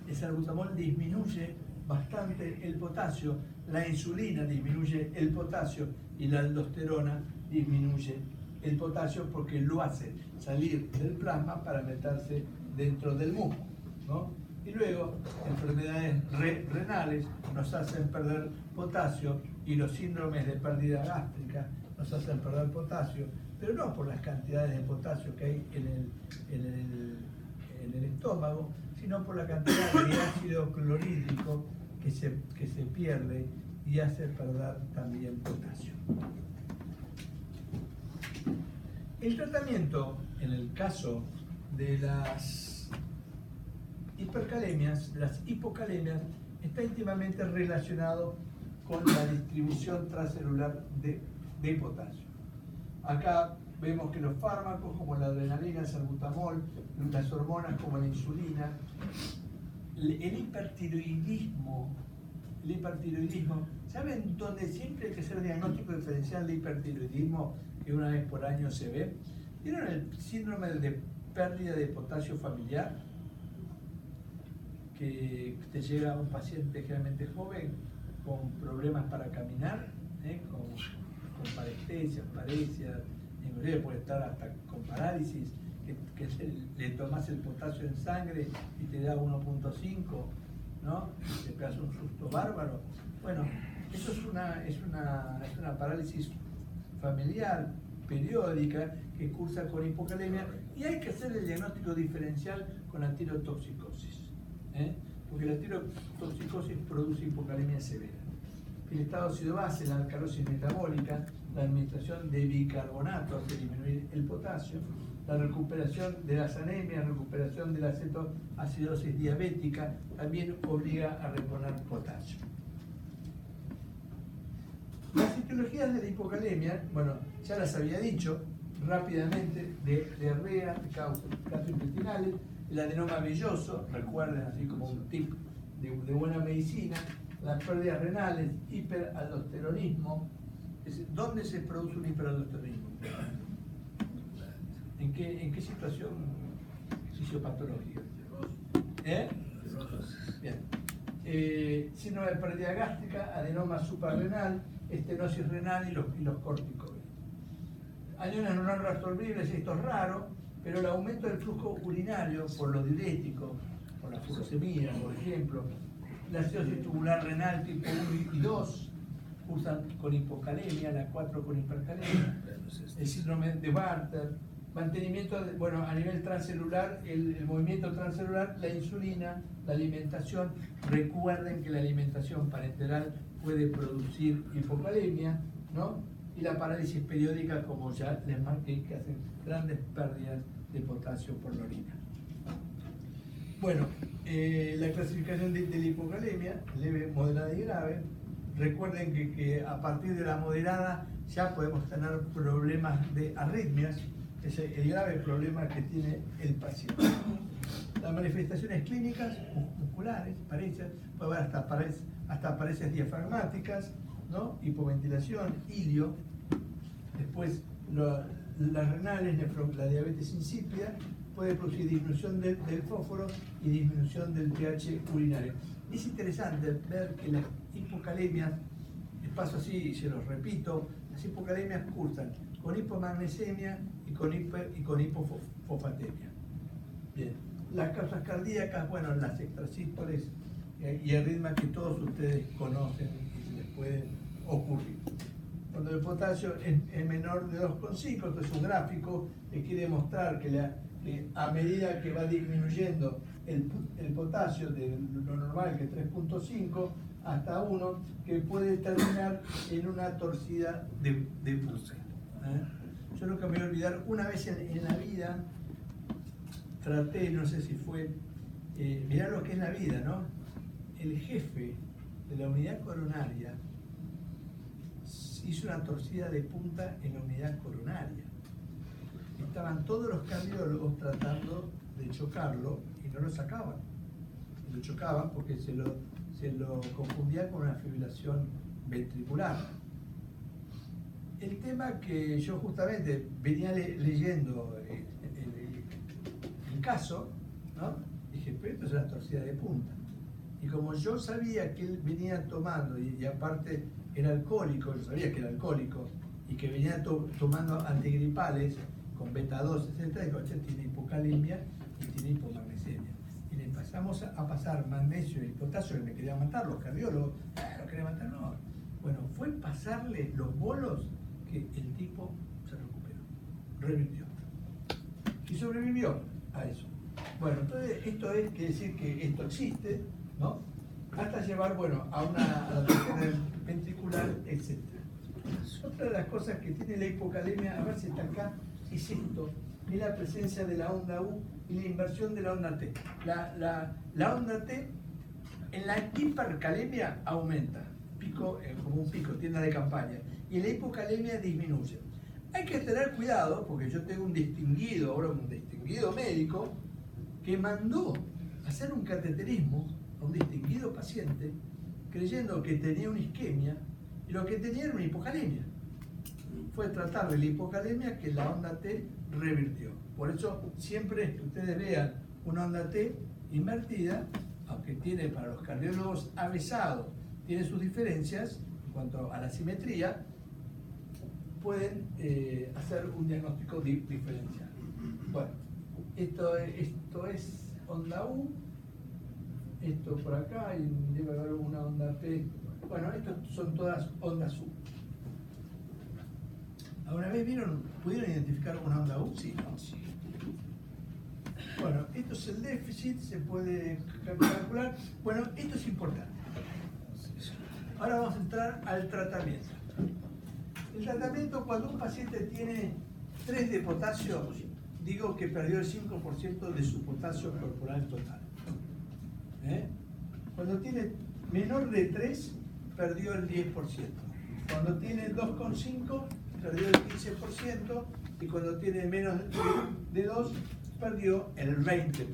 El salbutamol disminuye bastante el potasio, la insulina disminuye el potasio y la aldosterona disminuye el potasio porque lo hace salir del plasma para meterse dentro del músculo, ¿no? Y luego, enfermedades renales nos hacen perder potasio y los síndromes de pérdida gástrica nos hacen perder potasio, pero no por las cantidades de potasio que hay en el estómago, sino por la cantidad de ácido clorhídrico que se pierde y hace perder también potasio. El tratamiento, en el caso de las hipercalemias, las hipocalemias, está íntimamente relacionado con la distribución transcelular de potasio. Acá vemos que los fármacos como la adrenalina, el salbutamol, las hormonas como la insulina, el hipertiroidismo, ¿saben dónde siempre hay que hacer diagnóstico diferencial de hipertiroidismo que una vez por año se ve? ¿Vieron el síndrome de pérdida de potasio familiar? Que te llega a un paciente generalmente joven con problemas para caminar, con parestesias, parecias, inclusive puede estar hasta con parálisis, que le tomas el potasio en sangre y te da 1.5, ¿no? Te pegas un susto bárbaro. Bueno, eso es una parálisis familiar periódica que cursa con hipocalemia y hay que hacer el diagnóstico diferencial con la tirotoxicosis, porque la tirotoxicosis produce hipocalemia severa. El estado ácido base, la alcalosis metabólica, la administración de bicarbonato hace disminuir el potasio, la recuperación de las anemias, la recuperación de la cetoacidosis diabética también obliga a reponer potasio. Las etiologías de la hipocalemia, bueno, ya las había dicho rápidamente, de diarrea, de causas gastrointestinales, el adenoma velloso, recuerden así como un tip de buena medicina, las pérdidas renales, hiperaldosteronismo. ¿Dónde se produce un hiperaldosteronismo? ¿En qué situación fisiopatológica? Bien. Síndrome de pérdida gástrica, adenoma suprarrenal, estenosis renal y los corticoides. Añones no reabsorbibles, esto es raro, pero el aumento del flujo urinario por los diuréticos, por la furosemida, por ejemplo, la acidosis tubular renal tipo 1 y 2, cursan con hipocalemia, la 4 con hipercalemia, el síndrome de Bartter, mantenimiento, a nivel transcelular, el movimiento transcelular, la insulina, la alimentación. Recuerden que la alimentación parenteral puede producir hipocalemia, ¿no? Y la parálisis periódica, como ya les marqué, que hacen grandes pérdidas de potasio por la orina. Bueno, la clasificación de la hipocalemia, leve, moderada y grave. Recuerden que a partir de la moderada ya podemos tener problemas de arritmias, es el grave problema que tiene el paciente. Las manifestaciones clínicas, musculares, parecias, puede haber hasta parencias diafragmáticas, ¿no? Hipoventilación, ilio. Después las renales, la diabetes insípida, puede producir disminución del fósforo y disminución del pH urinario. Es interesante ver que las hipocalemias, les paso así y se los repito, las hipocalemias cursan con hipomagnesemia y con hipofosfatemia. Bien, las causas cardíacas, bueno, las extrasístoles y arritmias que todos ustedes conocen y se les pueden ocurrir. Cuando el potasio es menor de 2,5, esto es un gráfico que quiere mostrar que a medida que va disminuyendo el potasio de lo normal, que es 3,5, hasta 1, que puede terminar en una torcida de pulso. Yo nunca me voy a olvidar, una vez en la vida, traté, no sé si fue, mirá lo que es la vida, ¿no? El jefe de la unidad coronaria hizo una torcida de punta en la unidad coronaria. Estaban todos los cardiólogos tratando de chocarlo y no lo sacaban. Lo chocaban porque se lo confundía con una fibrilación ventricular. El tema que yo justamente venía leyendo el caso, ¿no? Dije, pero esto es una torcida de punta. Y como yo sabía que él venía tomando, y aparte era alcohólico, yo sabía que era alcohólico, y que venía tomando antigripales con beta-2, etc., digo, tiene hipocalemia y tiene hipomagnesemia. Y le empezamos a pasar magnesio y potasio, que me querían matar los cardiólogos, no querían matar, no. Bueno, fue pasarle los bolos que el tipo se recuperó, revivió. Y sobrevivió a eso. Bueno, entonces esto quiere decir que esto existe, ¿no? Hasta llevar, bueno, a la torsión ventricular, etc. Otra de las cosas que tiene la hipocalemia, a ver si está acá, es esto, es la presencia de la onda U y la inversión de la onda T. La onda T en la hipercalemia aumenta, pico, como un pico, tienda de campaña, y en la hipocalemia disminuye. Hay que tener cuidado porque yo tengo un distinguido médico que mandó hacer un cateterismo a un distinguido paciente creyendo que tenía una isquemia y lo que tenía era una hipocalemia. Fue tratarle la hipocalemia que la onda T revirtió. Por eso siempre que ustedes vean una onda T invertida, aunque tiene para los cardiólogos avesados, tiene sus diferencias en cuanto a la simetría, pueden hacer un diagnóstico diferencial. Bueno, esto es onda U, esto por acá, y debe haber una onda P. Bueno, estas son todas ondas U. ¿Alguna vez pudieron identificar una onda U? Sí, no, sí. Bueno, esto es el déficit, se puede calcular. Bueno, esto es importante. Ahora vamos a entrar al tratamiento. El tratamiento, cuando un paciente tiene 3 de potasio, digo que perdió el 5% de su potasio corporal total. Cuando tiene menor de 3, perdió el 10%. Cuando tiene 2,5, perdió el 15%. Y cuando tiene menos de 2, perdió el 20%.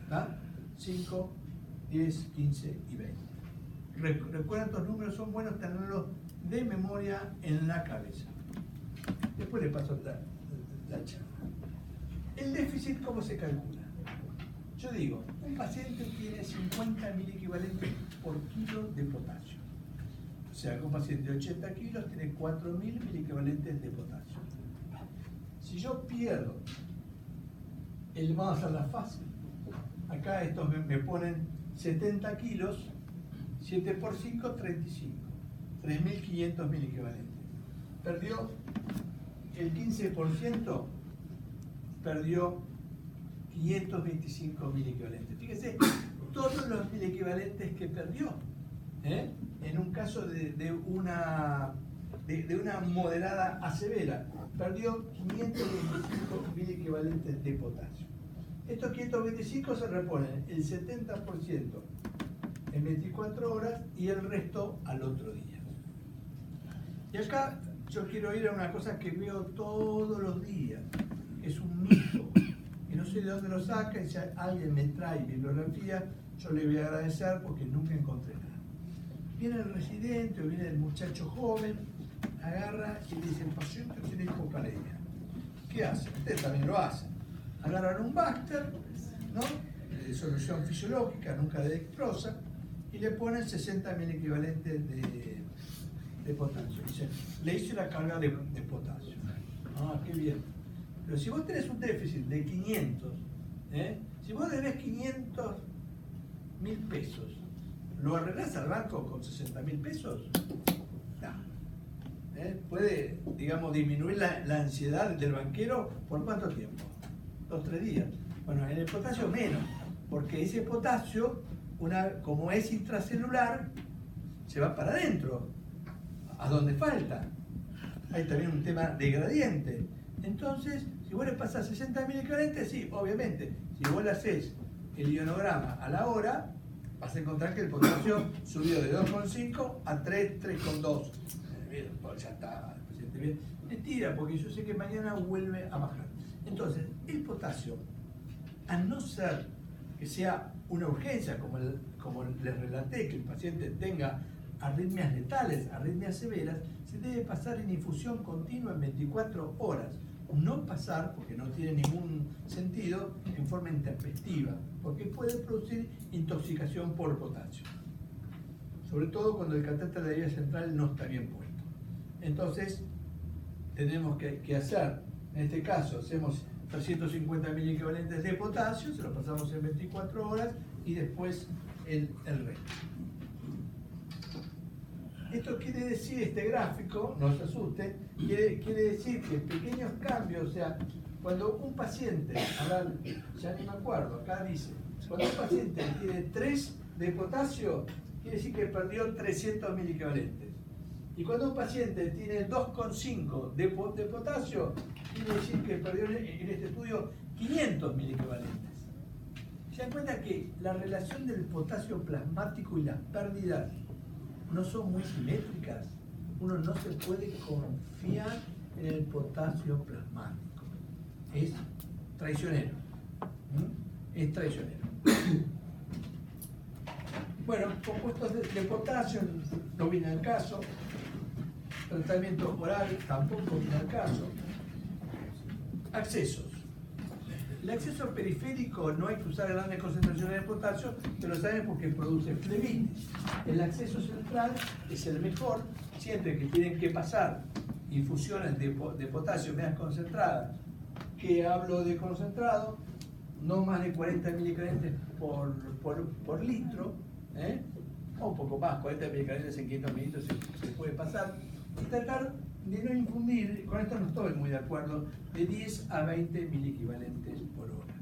¿Tá? 5, 10, 15 y 20. Recuerden, estos números son buenos tenerlos de memoria en la cabeza. Después le paso la charla. El déficit, ¿cómo se calcula? Yo digo, un paciente tiene 50 miliequivalentes por kilo de potasio. O sea, que un paciente de 80 kilos tiene 4.000 miliequivalentes de potasio. Si yo pierdo, vamos a hacerla fácil. Acá estos me ponen 70 kilos, 7 por 5, 35. 3.500 miliequivalentes. Perdió el 15%, perdió 525 miliequivalentes. Fíjese todos los miliequivalentes que perdió. En un caso de una moderada a severa, perdió 525 miliequivalentes de potasio. Estos 525 se reponen el 70% en 24 horas y el resto al otro día. Y acá yo quiero ir a una cosa que veo todos los días, que es un mito, que no sé de dónde lo saca, y si alguien me trae bibliografía, yo le voy a agradecer porque nunca encontré nada. Viene el residente o viene el muchacho joven, agarra y le dice, el paciente tiene hipocalemia. ¿Qué hace? Ustedes también lo hacen. Agarran un Baxter, ¿no? De solución fisiológica, nunca de dextrosa, y le ponen 60 miliequivalentes de potasio. Dice, le hice la carga de potasio. Ah, qué bien. Pero si vos tenés un déficit de 500, si vos debés 500.000 pesos, ¿lo arreglás al banco con 60.000 pesos? No. Puede, digamos, disminuir la ansiedad del banquero por ¿cuánto tiempo? 2 o 3 días. Bueno, en el potasio menos, porque ese potasio, como es intracelular, se va para adentro, a donde falta. Hay también un tema de gradiente. Entonces, si vos le pasás 60 miliequivalentes, sí, obviamente, si vos le haces el ionograma a la hora, vas a encontrar que el potasio subió de 2,5 a 3, 3,2. Pues ya está, el paciente bien. Mentira, porque yo sé que mañana vuelve a bajar. Entonces, el potasio, a no ser que sea una urgencia, como les relaté, que el paciente tenga arritmias letales, arritmias severas, se debe pasar en infusión continua en 24 horas. No pasar, porque no tiene ningún sentido, en forma intempestiva, porque puede producir intoxicación por potasio. Sobre todo cuando el catéter de la vía central no está bien puesto. Entonces, tenemos que hacer, en este caso, hacemos 350 miliequivalentes de potasio, se lo pasamos en 24 horas y después el resto. Esto quiere decir, este gráfico, no se asusten, quiere decir que pequeños cambios, o sea, cuando un paciente, ahora ya ni me acuerdo, acá dice, cuando un paciente tiene 3 de potasio, quiere decir que perdió 300 miliequivalentes. Y cuando un paciente tiene 2,5 de potasio, quiere decir que perdió en este estudio 500 miliequivalentes. Se dan cuenta que la relación del potasio plasmático y las pérdidas no son muy simétricas. Uno no se puede confiar en el potasio plasmático. Es traicionero. Es traicionero. Bueno, compuestos de potasio no viene al caso. Tratamiento oral tampoco viene al caso. Accesos. El acceso periférico no hay que usar grandes concentraciones de potasio, pero saben porque produce flebitis. El acceso central es el mejor, siempre que tienen que pasar infusiones de potasio medias concentradas, que hablo de concentrado, no más de 40 milicalentes por litro, o un poco más, 40 milicalentes en 500 minutos se puede pasar, y tratar de no infundir, con esto no estoy muy de acuerdo, de 10 a 20 miliequivalentes por hora.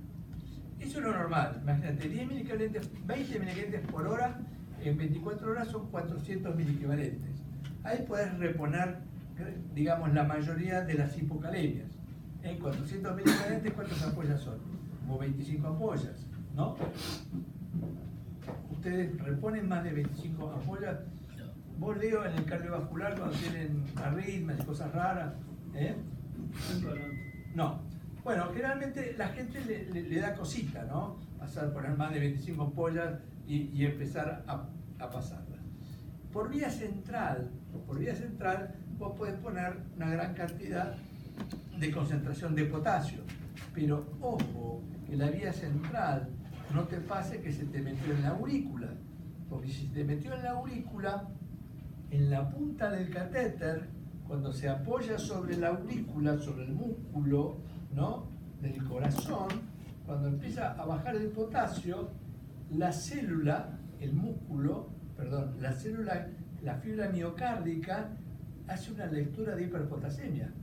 Eso es lo normal, imagínate, 10 miliequivalentes, 20 miliequivalentes por hora, en 24 horas son 400 miliequivalentes. Ahí podés reponer, digamos, la mayoría de las hipocalemias. En 400 miliequivalentes, ¿cuántas ampollas son? Como 25 ampollas, ¿no? ¿Ustedes reponen más de 25 ampollas? Vos, Leo, en el cardiovascular cuando tienen arritmias y cosas raras, No. Bueno, generalmente la gente le da cosita, ¿no? Pasar a poner más de 25 ampollas y empezar a pasarlas. Por vía central, vos podés poner una gran cantidad de concentración de potasio, pero ojo, que la vía central no te pase que se te metió en la aurícula, porque si se te metió en la aurícula, en la punta del catéter, cuando se apoya sobre la aurícula, sobre el músculo, ¿no?, del corazón, cuando empieza a bajar el potasio, la célula, la fibra miocárdica hace una lectura de hiperpotasemia.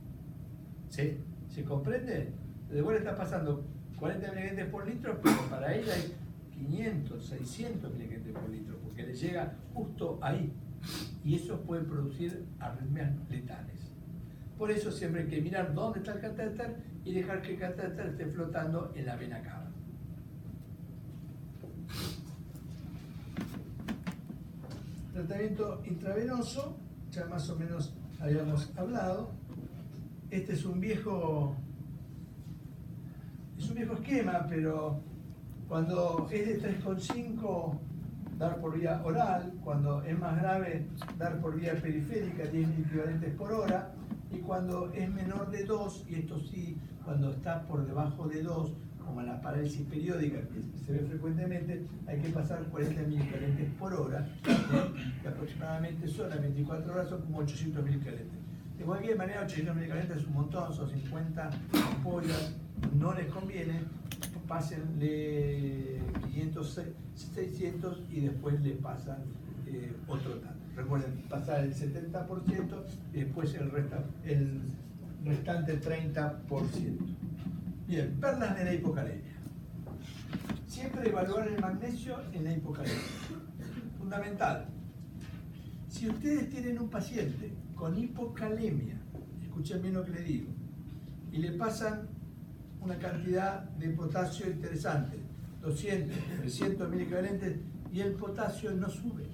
¿Se comprende? De vuelta está pasando 40 miligramos por litro, pero para ella hay 500, 600 miligramos por litro, porque le llega justo ahí. Y eso puede producir arritmias letales. Por eso siempre hay que mirar dónde está el catéter y dejar que el catéter esté flotando en la vena cava. Tratamiento intravenoso, ya más o menos habíamos hablado. Este es un viejo esquema, pero cuando es de 3,5 dar por vía oral, cuando es más grave dar por vía periférica 10 equivalentes por hora, y cuando es menor de 2, y esto sí, cuando está por debajo de 2, como la parálisis periódica que se ve frecuentemente, hay que pasar 40 milivalentes por hora, que aproximadamente son a 24 horas, son como 800 milivalentes. De cualquier manera, 800 milivalentes es un montón, son 50 ampollas, no les conviene, pásenle 500, 600 y después le pasan otro tanto. Recuerden, pasar el 70% y después el restante 30%. Bien, perlas de la hipocalemia. Siempre evaluar el magnesio en la hipocalemia. Fundamental. Si ustedes tienen un paciente con hipocalemia, escuchen bien lo que le digo, y le pasan una cantidad de potasio interesante, 200, 300 milivalentes, y el potasio no sube,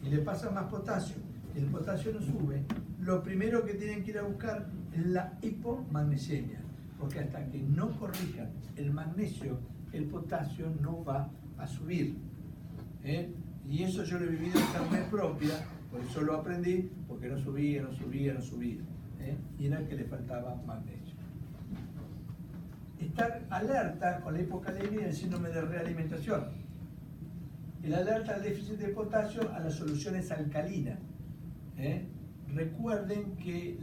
y le pasan más potasio, y el potasio no sube, lo primero que tienen que ir a buscar es la hipomagnesemia, porque hasta que no corrijan el magnesio, el potasio no va a subir. Y eso yo lo he vivido en carne propia, por eso lo aprendí, porque no subía. Y era que le faltaba magnesio. Estar alerta con la hipocalemia y el síndrome de realimentación. El alerta al déficit de potasio a las soluciones alcalinas. Recuerden que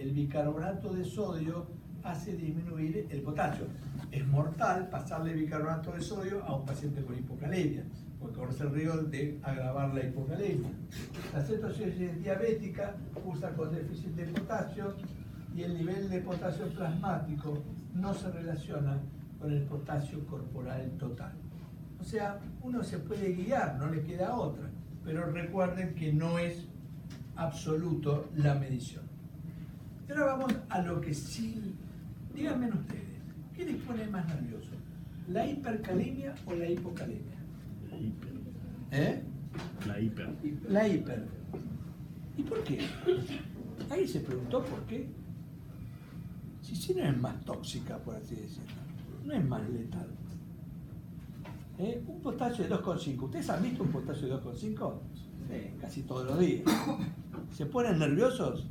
el bicarbonato de sodio hace disminuir el potasio. Es mortal pasarle bicarbonato de sodio a un paciente con hipocalemia, porque corre el riesgo de agravar la hipocalemia. La cetosis diabética usa con déficit de potasio y el nivel de potasio plasmático no se relaciona con el potasio corporal total. O sea, uno se puede guiar, no le queda otra, pero recuerden que no es absoluto la medición. Y ahora vamos a lo que sí. Díganme ustedes, ¿qué les pone más nervioso? ¿La hipercalemia o la hipocalemia?
La hiper.
¿Eh?
La hiper.
La hiper. ¿Y por qué? Ahí se preguntó por qué. Si no es más tóxica, por así decirlo, no es más letal. Un potasio de 2,5. ¿Ustedes han visto un potasio de 2,5? Casi todos los días. ¿Se ponen nerviosos?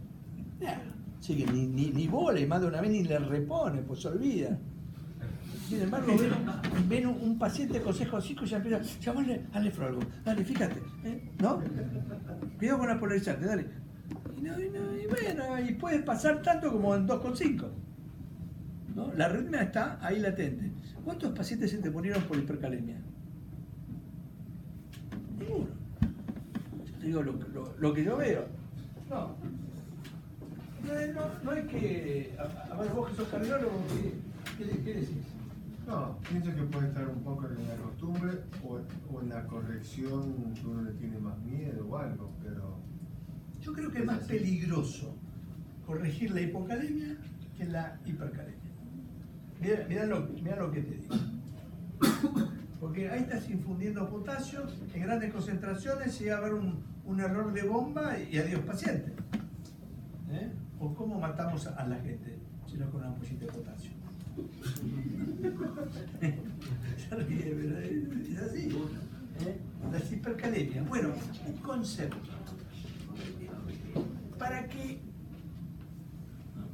Así que ni bola, y más de una vez ni le repone, pues se olvida. Sin embargo, ven un paciente con 6,5 y ya empieza, llamarle al nefrólogo, dale, fíjate, ¿no? Cuidado con la polarizante, dale. Y bueno, y puede pasar tanto como en 2,5. ¿No? La arritmia está ahí latente. ¿Cuántos pacientes se te murieron por hipercalemia? Ninguno. Yo te digo lo que yo veo. No es que. A ver, vos que sos cardiólogo, ¿qué decís?
No, pienso que puede estar un poco en la costumbre o en la corrección que uno le tiene más miedo o algo, pero...
Yo creo que es más peligroso corregir la hipocalemia que la hipercalemia. Mirá lo que te digo. Porque ahí estás infundiendo potasio en grandes concentraciones y va a haber un error de bomba y adiós paciente. ¿O cómo matamos a la gente si no con una ampollita de potasio? Es así. Las hipercalemias. Bueno, un concepto. Para que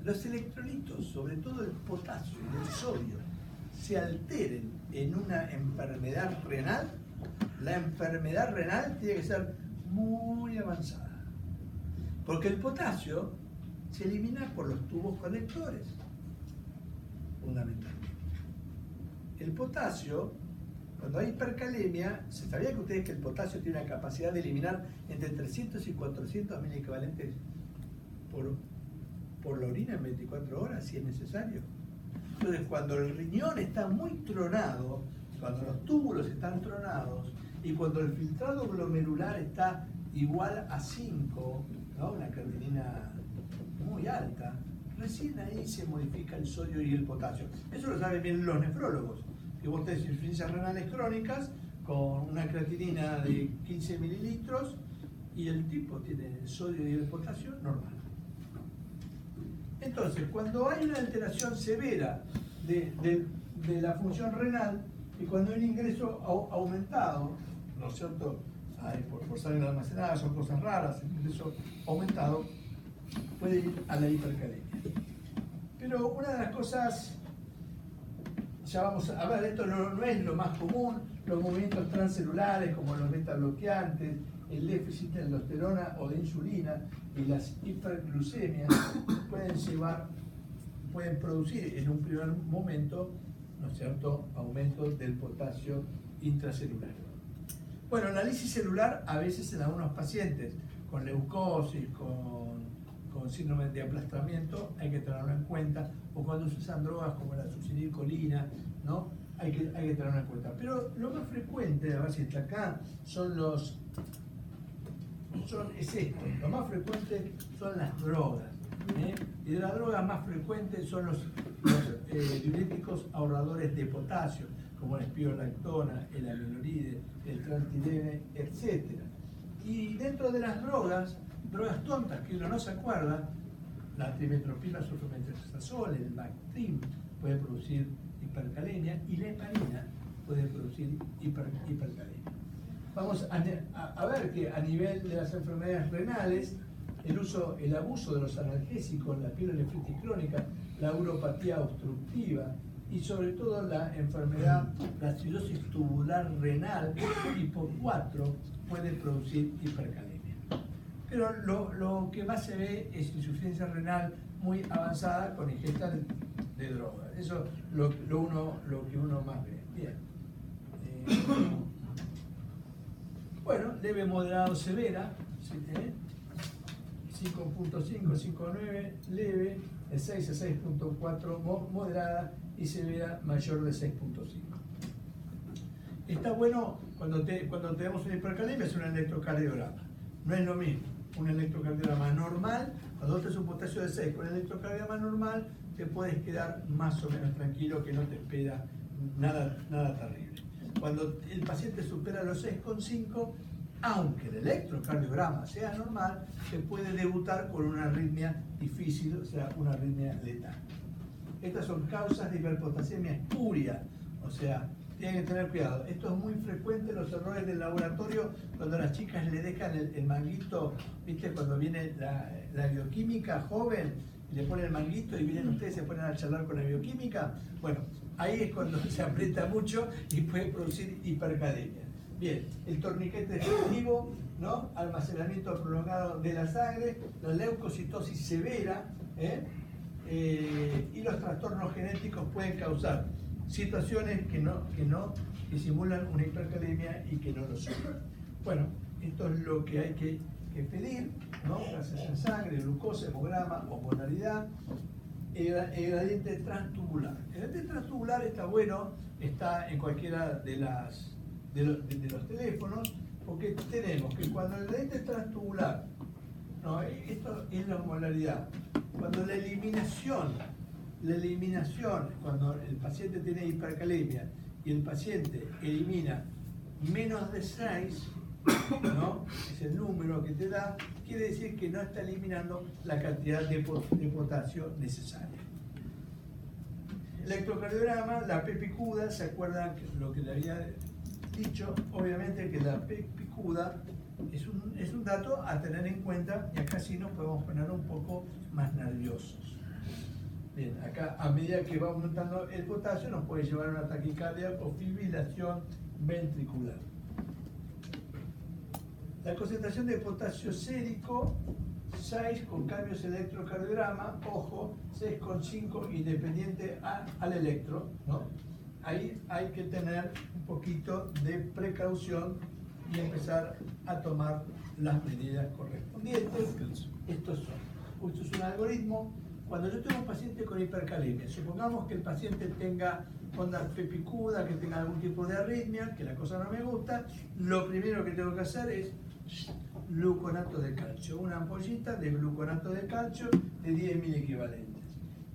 los electrolitos, sobre todo el potasio y el sodio, se alteren en una enfermedad renal, la enfermedad renal tiene que ser muy avanzada. Porque el potasio se elimina por los tubos conectores, fundamentalmente. El potasio, cuando hay hipercalemia, ¿se sabía que ustedes que el potasio tiene una capacidad de eliminar entre 300 y 400 mil equivalentes por la orina en 24 horas, si es necesario? Entonces, cuando el riñón está muy tronado, cuando los túbulos están tronados y cuando el filtrado glomerular está igual a 5, ¿no? Una creatinina muy alta, recién ahí se modifica el sodio y el potasio. Eso lo saben bien los nefrólogos, que vos tenés insuficiencias renales crónicas con una creatinina de 15 mililitros y el tipo tiene el sodio y el potasio normal. Entonces, cuando hay una alteración severa de la función renal y cuando hay un ingreso aumentado, ¿no es cierto? Por sangre almacenada, son cosas raras, el ingreso aumentado puede ir a la hipercalemia. Pero una de las cosas, ya vamos a ver, esto no es lo más común, los movimientos transcelulares como los beta-bloqueantes, el déficit de aldosterona o de insulina y las hiperglucemias pueden producir en un primer momento, ¿no es cierto?, aumento del potasio intracelular. Bueno, análisis celular a veces en algunos pacientes con leucosis, con síndrome de aplastamiento, hay que tenerlo en cuenta, o cuando se usan drogas como la succinilcolina, ¿no? Hay que tenerlo en cuenta. Pero lo más frecuente, a ver si está acá, es esto, lo más frecuente son las drogas. Y de las drogas más frecuentes son los diuréticos ahorradores de potasio, como la espironolactona, el amiloide, el trantidene, etc. Y dentro de las drogas tontas que uno no se acuerda, la trimetropina, sulfametazol, el Bactrim puede producir hipercalemia y la heparina puede producir hipercalemia. Vamos a ver que a nivel de las enfermedades renales, el abuso de los analgésicos, la pielonefritis crónica, la uropatía obstructiva y sobre todo la cirrosis tubular renal tipo 4 puede producir hipercalemia. Pero lo que más se ve es insuficiencia renal muy avanzada con ingesta de drogas. Eso es lo que uno más ve. Bien. Bueno, leve, moderado, severa. 5.5, 5.9, leve, de 6 a 6.4 moderada y severa mayor de 6.5. Está bueno cuando tenemos una hipercalemia hacer un electrocardiograma. No es lo mismo. Un electrocardiograma normal, cuando vos tenés un potasio de 6 con un electrocardiograma normal, te puedes quedar más o menos tranquilo que no te espera nada terrible. Cuando el paciente supera los 6,5, Aunque el electrocardiograma sea normal, se puede debutar con una arritmia difícil, o sea, una arritmia letal. Estas son causas de hiperpotasemia espuria, o sea, tienen que tener cuidado. Esto es muy frecuente en los errores del laboratorio cuando las chicas le dejan el manguito, ¿viste? Cuando viene la bioquímica joven, y le ponen el manguito y vienen ustedes y se ponen a charlar con la bioquímica. Bueno, ahí es cuando se aprieta mucho y puede producir hipercalemia. Bien, el torniquete definitivo, ¿no? Almacenamiento prolongado de la sangre, la leucocitosis severa, y los trastornos genéticos pueden causar situaciones que simulan una hipercalemia y que no lo son. Bueno, esto es lo que hay que pedir, ¿no? Gases en sangre, glucosa, hemograma, osmolaridad, el gradiente transtubular. El gradiente transtubular está bueno, está en cualquiera de los teléfonos, porque tenemos que cuando el gradiente transtubular, no, esto es la osmolaridad, cuando la eliminación, cuando el paciente tiene hipercalemia y el paciente elimina menos de 6, ¿no? Es el número que te da, quiere decir que no está eliminando la cantidad de potasio necesaria. Electrocardiograma, la P picuda, ¿se acuerdan lo que le había dicho? Obviamente que la P picuda es un dato a tener en cuenta, y acá sí nos podemos poner un poco más nerviosos. Bien, acá a medida que va aumentando el potasio nos puede llevar a una taquicardia o fibrilación ventricular. La concentración de potasio sérico, 6 con cambios electrocardiograma, ojo, 6,5 independiente al electro, ¿no? Ahí hay que tener un poquito de precaución y empezar a tomar las medidas correspondientes. Esto es un algoritmo. Cuando yo tengo un paciente con hipercalemia, supongamos que el paciente tenga onda pepicuda, que tenga algún tipo de arritmia, que la cosa no me gusta, lo primero que tengo que hacer es gluconato de calcio, una ampollita de gluconato de calcio de 10.000 equivalentes.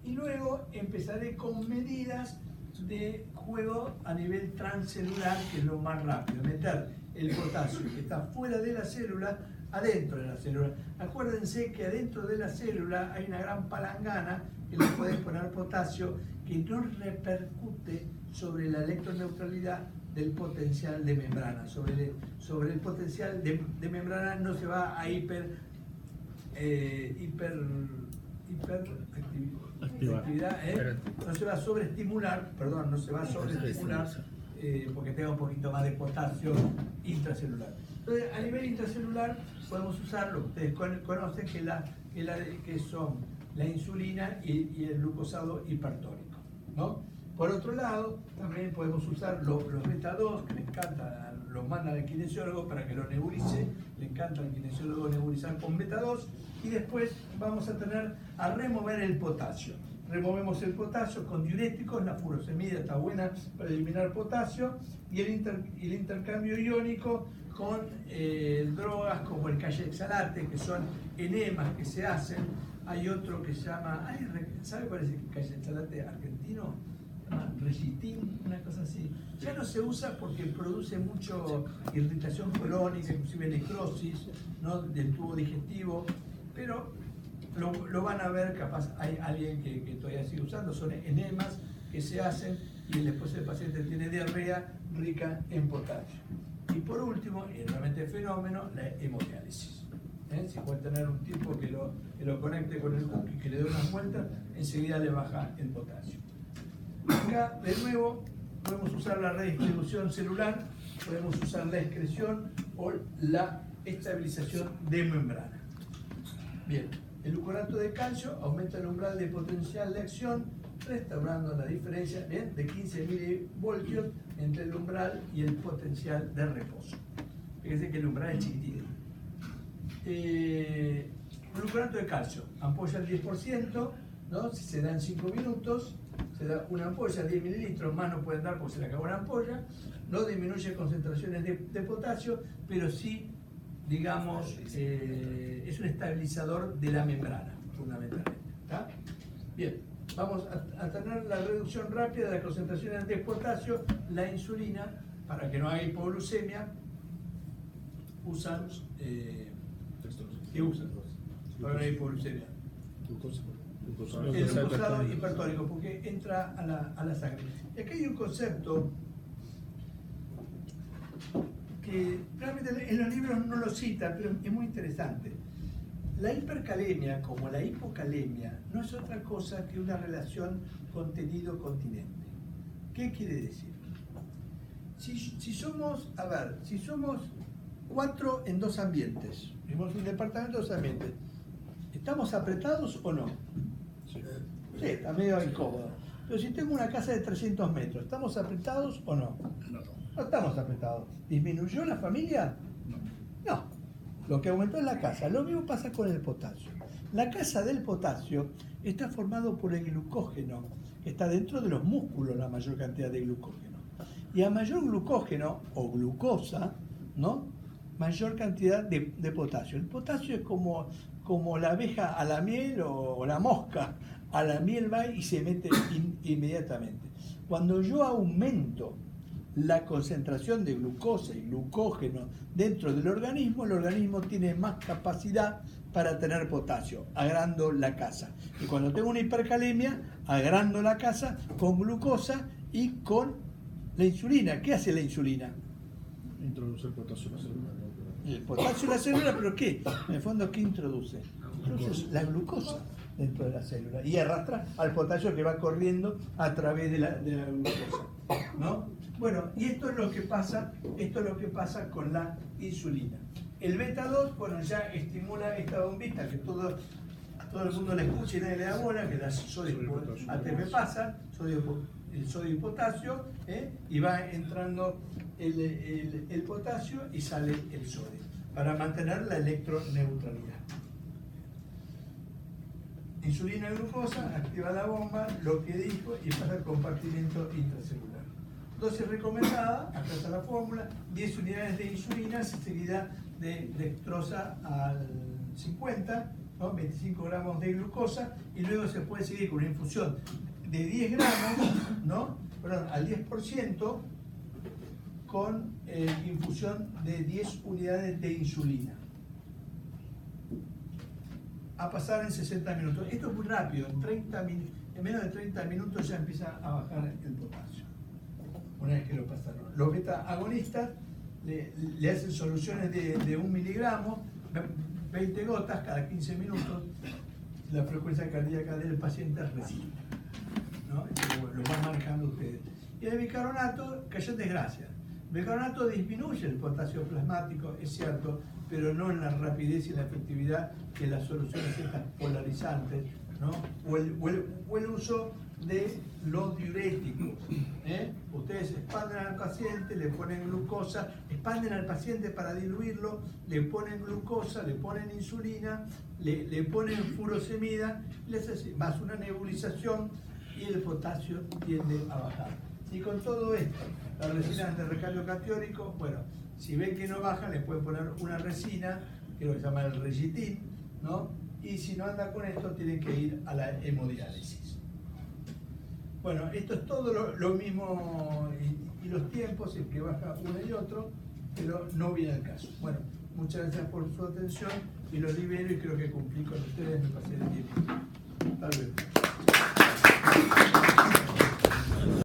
Y luego empezaré con medidas de juego a nivel transcelular, que es lo más rápido, meter el potasio que está fuera de la célula adentro de la célula. Acuérdense que adentro de la célula hay una gran palangana que le pueden poner potasio que no repercute sobre la electroneutralidad del potencial de membrana. Sobre el potencial de membrana no se va a hiperactividad, no se va a sobreestimular, porque tenga un poquito más de potasio intracelular. Entonces, a nivel intracelular podemos usar lo que ustedes conocen, que son la insulina y el glucosado hipertónico, ¿no? Por otro lado, también podemos usar los beta-2, que le encanta, los mandan al kinesiólogo para que lo nebulice, le encanta al kinesiólogo nebulizar con beta-2, y después vamos a remover el potasio. Removemos el potasio con diuréticos, la furosemida está buena para eliminar potasio, y el intercambio iónico con drogas como el calle-exalate, que son enemas que se hacen. Hay otro que se llama, ¿sabe cuál es el calle-exalate argentino? Regitin, una cosa así. Ya no se usa porque produce mucho irritación colónica, inclusive necrosis, ¿no? Del tubo digestivo, pero lo van a ver, capaz hay alguien que todavía sigue usando, son enemas que se hacen y después el paciente tiene diarrea rica en potasio. Y por último, y realmente fenómeno, la hemodiálisis. Si puede tener un tipo que lo conecte con el cookie, que le dé unas vueltas, enseguida le baja el potasio. Acá, de nuevo, podemos usar la redistribución celular, podemos usar la excreción o la estabilización de membrana. Bien, el gluconato de calcio aumenta el umbral de potencial de acción, restaurando la diferencia de 15 milivoltios entre el umbral y el potencial de reposo. Fíjense que el umbral es chiquitito. Gluconato de calcio, ampolla al 10%, ¿no? Si se da en 5 minutos, se da una ampolla, 10 mililitros, más no pueden dar porque se le acabó la ampolla, no disminuye concentraciones de potasio, pero sí, digamos, es un estabilizador de la membrana, fundamentalmente. ¿Está? Bien, vamos a tener la reducción rápida de las concentraciones de potasio, la insulina, para que no haya hipoglucemia, usan,
Textos.
¿qué usan? Para una hipoglucemia.
Glucosa.
El glucosado hipertónico, porque entra a la sangre. Y aquí hay un concepto que realmente en los libros no lo cita, pero es muy interesante. La hipercalemia, como la hipocalemia, no es otra cosa que una relación contenido-continente. ¿Qué quiere decir? Si somos 4 en 2 ambientes, vivimos un departamento de 2 ambientes, ¿estamos apretados o no? Sí, está medio incómodo. Pero si tengo una casa de 300 metros, ¿estamos apretados o no? No estamos apretados. ¿Disminuyó la familia? No. Lo que aumentó es la casa. Lo mismo pasa con el potasio. La casa del potasio está formado por el glucógeno, que está dentro de los músculos la mayor cantidad de glucógeno. Y a mayor glucógeno o glucosa, ¿no? Mayor cantidad de potasio. El potasio es como la abeja a la miel o la mosca a la miel va y se mete inmediatamente. Cuando yo aumento la concentración de glucosa y glucógeno dentro del organismo, el organismo tiene más capacidad para tener potasio, agrando la casa. Y cuando tengo una hipercalemia, agrando la casa con glucosa y con la insulina. ¿Qué hace la insulina?
Introduce el potasio en la célula.
El potasio en la célula, ¿pero qué? En el fondo, ¿qué introduce? Introduce la glucosa dentro de la célula y arrastra al potasio que va corriendo a través de la glucosa, ¿no? Bueno, y esto es lo que pasa con la insulina. El beta 2, bueno, ya estimula esta bombita que todo el mundo la escucha y nadie le da bola, que la sodio ATP pasa, el sodio y potasio, y va entrando el potasio y sale el sodio, para mantener la electroneutralidad. Insulina glucosa, activa la bomba, lo que dijo, y pasa al compartimento intracelular. Dosis recomendada, acá está la fórmula, 10 unidades de insulina seguida de dextrosa al 50, ¿no? 25 gramos de glucosa, y luego se puede seguir con una infusión de 10 gramos, ¿no? Perdón, al 10%, con infusión de 10 unidades de insulina. A pasar en 60 minutos. Esto es muy rápido, en menos de 30 minutos ya empieza a bajar el potasio, una vez que lo pasaron. Los beta agonistas le hacen soluciones de 1 miligramo, 20 gotas cada 15 minutos. La frecuencia cardíaca del paciente es reciente, ¿no? Lo van manejando ustedes. Y el bicarbonato cayó en desgracia. El bicarbonato disminuye el potasio plasmático, es cierto, pero no en la rapidez y la efectividad que las soluciones estas polarizantes, ¿no? O el uso de los diuréticos. Ustedes expanden al paciente, le ponen glucosa, expanden al paciente para diluirlo, le ponen glucosa, le ponen insulina, le ponen furosemida, les hace más una nebulización y el potasio tiende a bajar. Y con todo esto, la resina antirrecardio catiónico, bueno, si ven que no baja, le pueden poner una resina, que es lo que se llama el Regitin, ¿no? Y si no anda con esto, tienen que ir a la hemodiálisis. Bueno, esto es todo lo mismo y los tiempos, el que baja uno y otro, pero no viene al caso. Bueno, muchas gracias por su atención y los libero y creo que cumplí con ustedes, me pasé el tiempo. Hasta luego.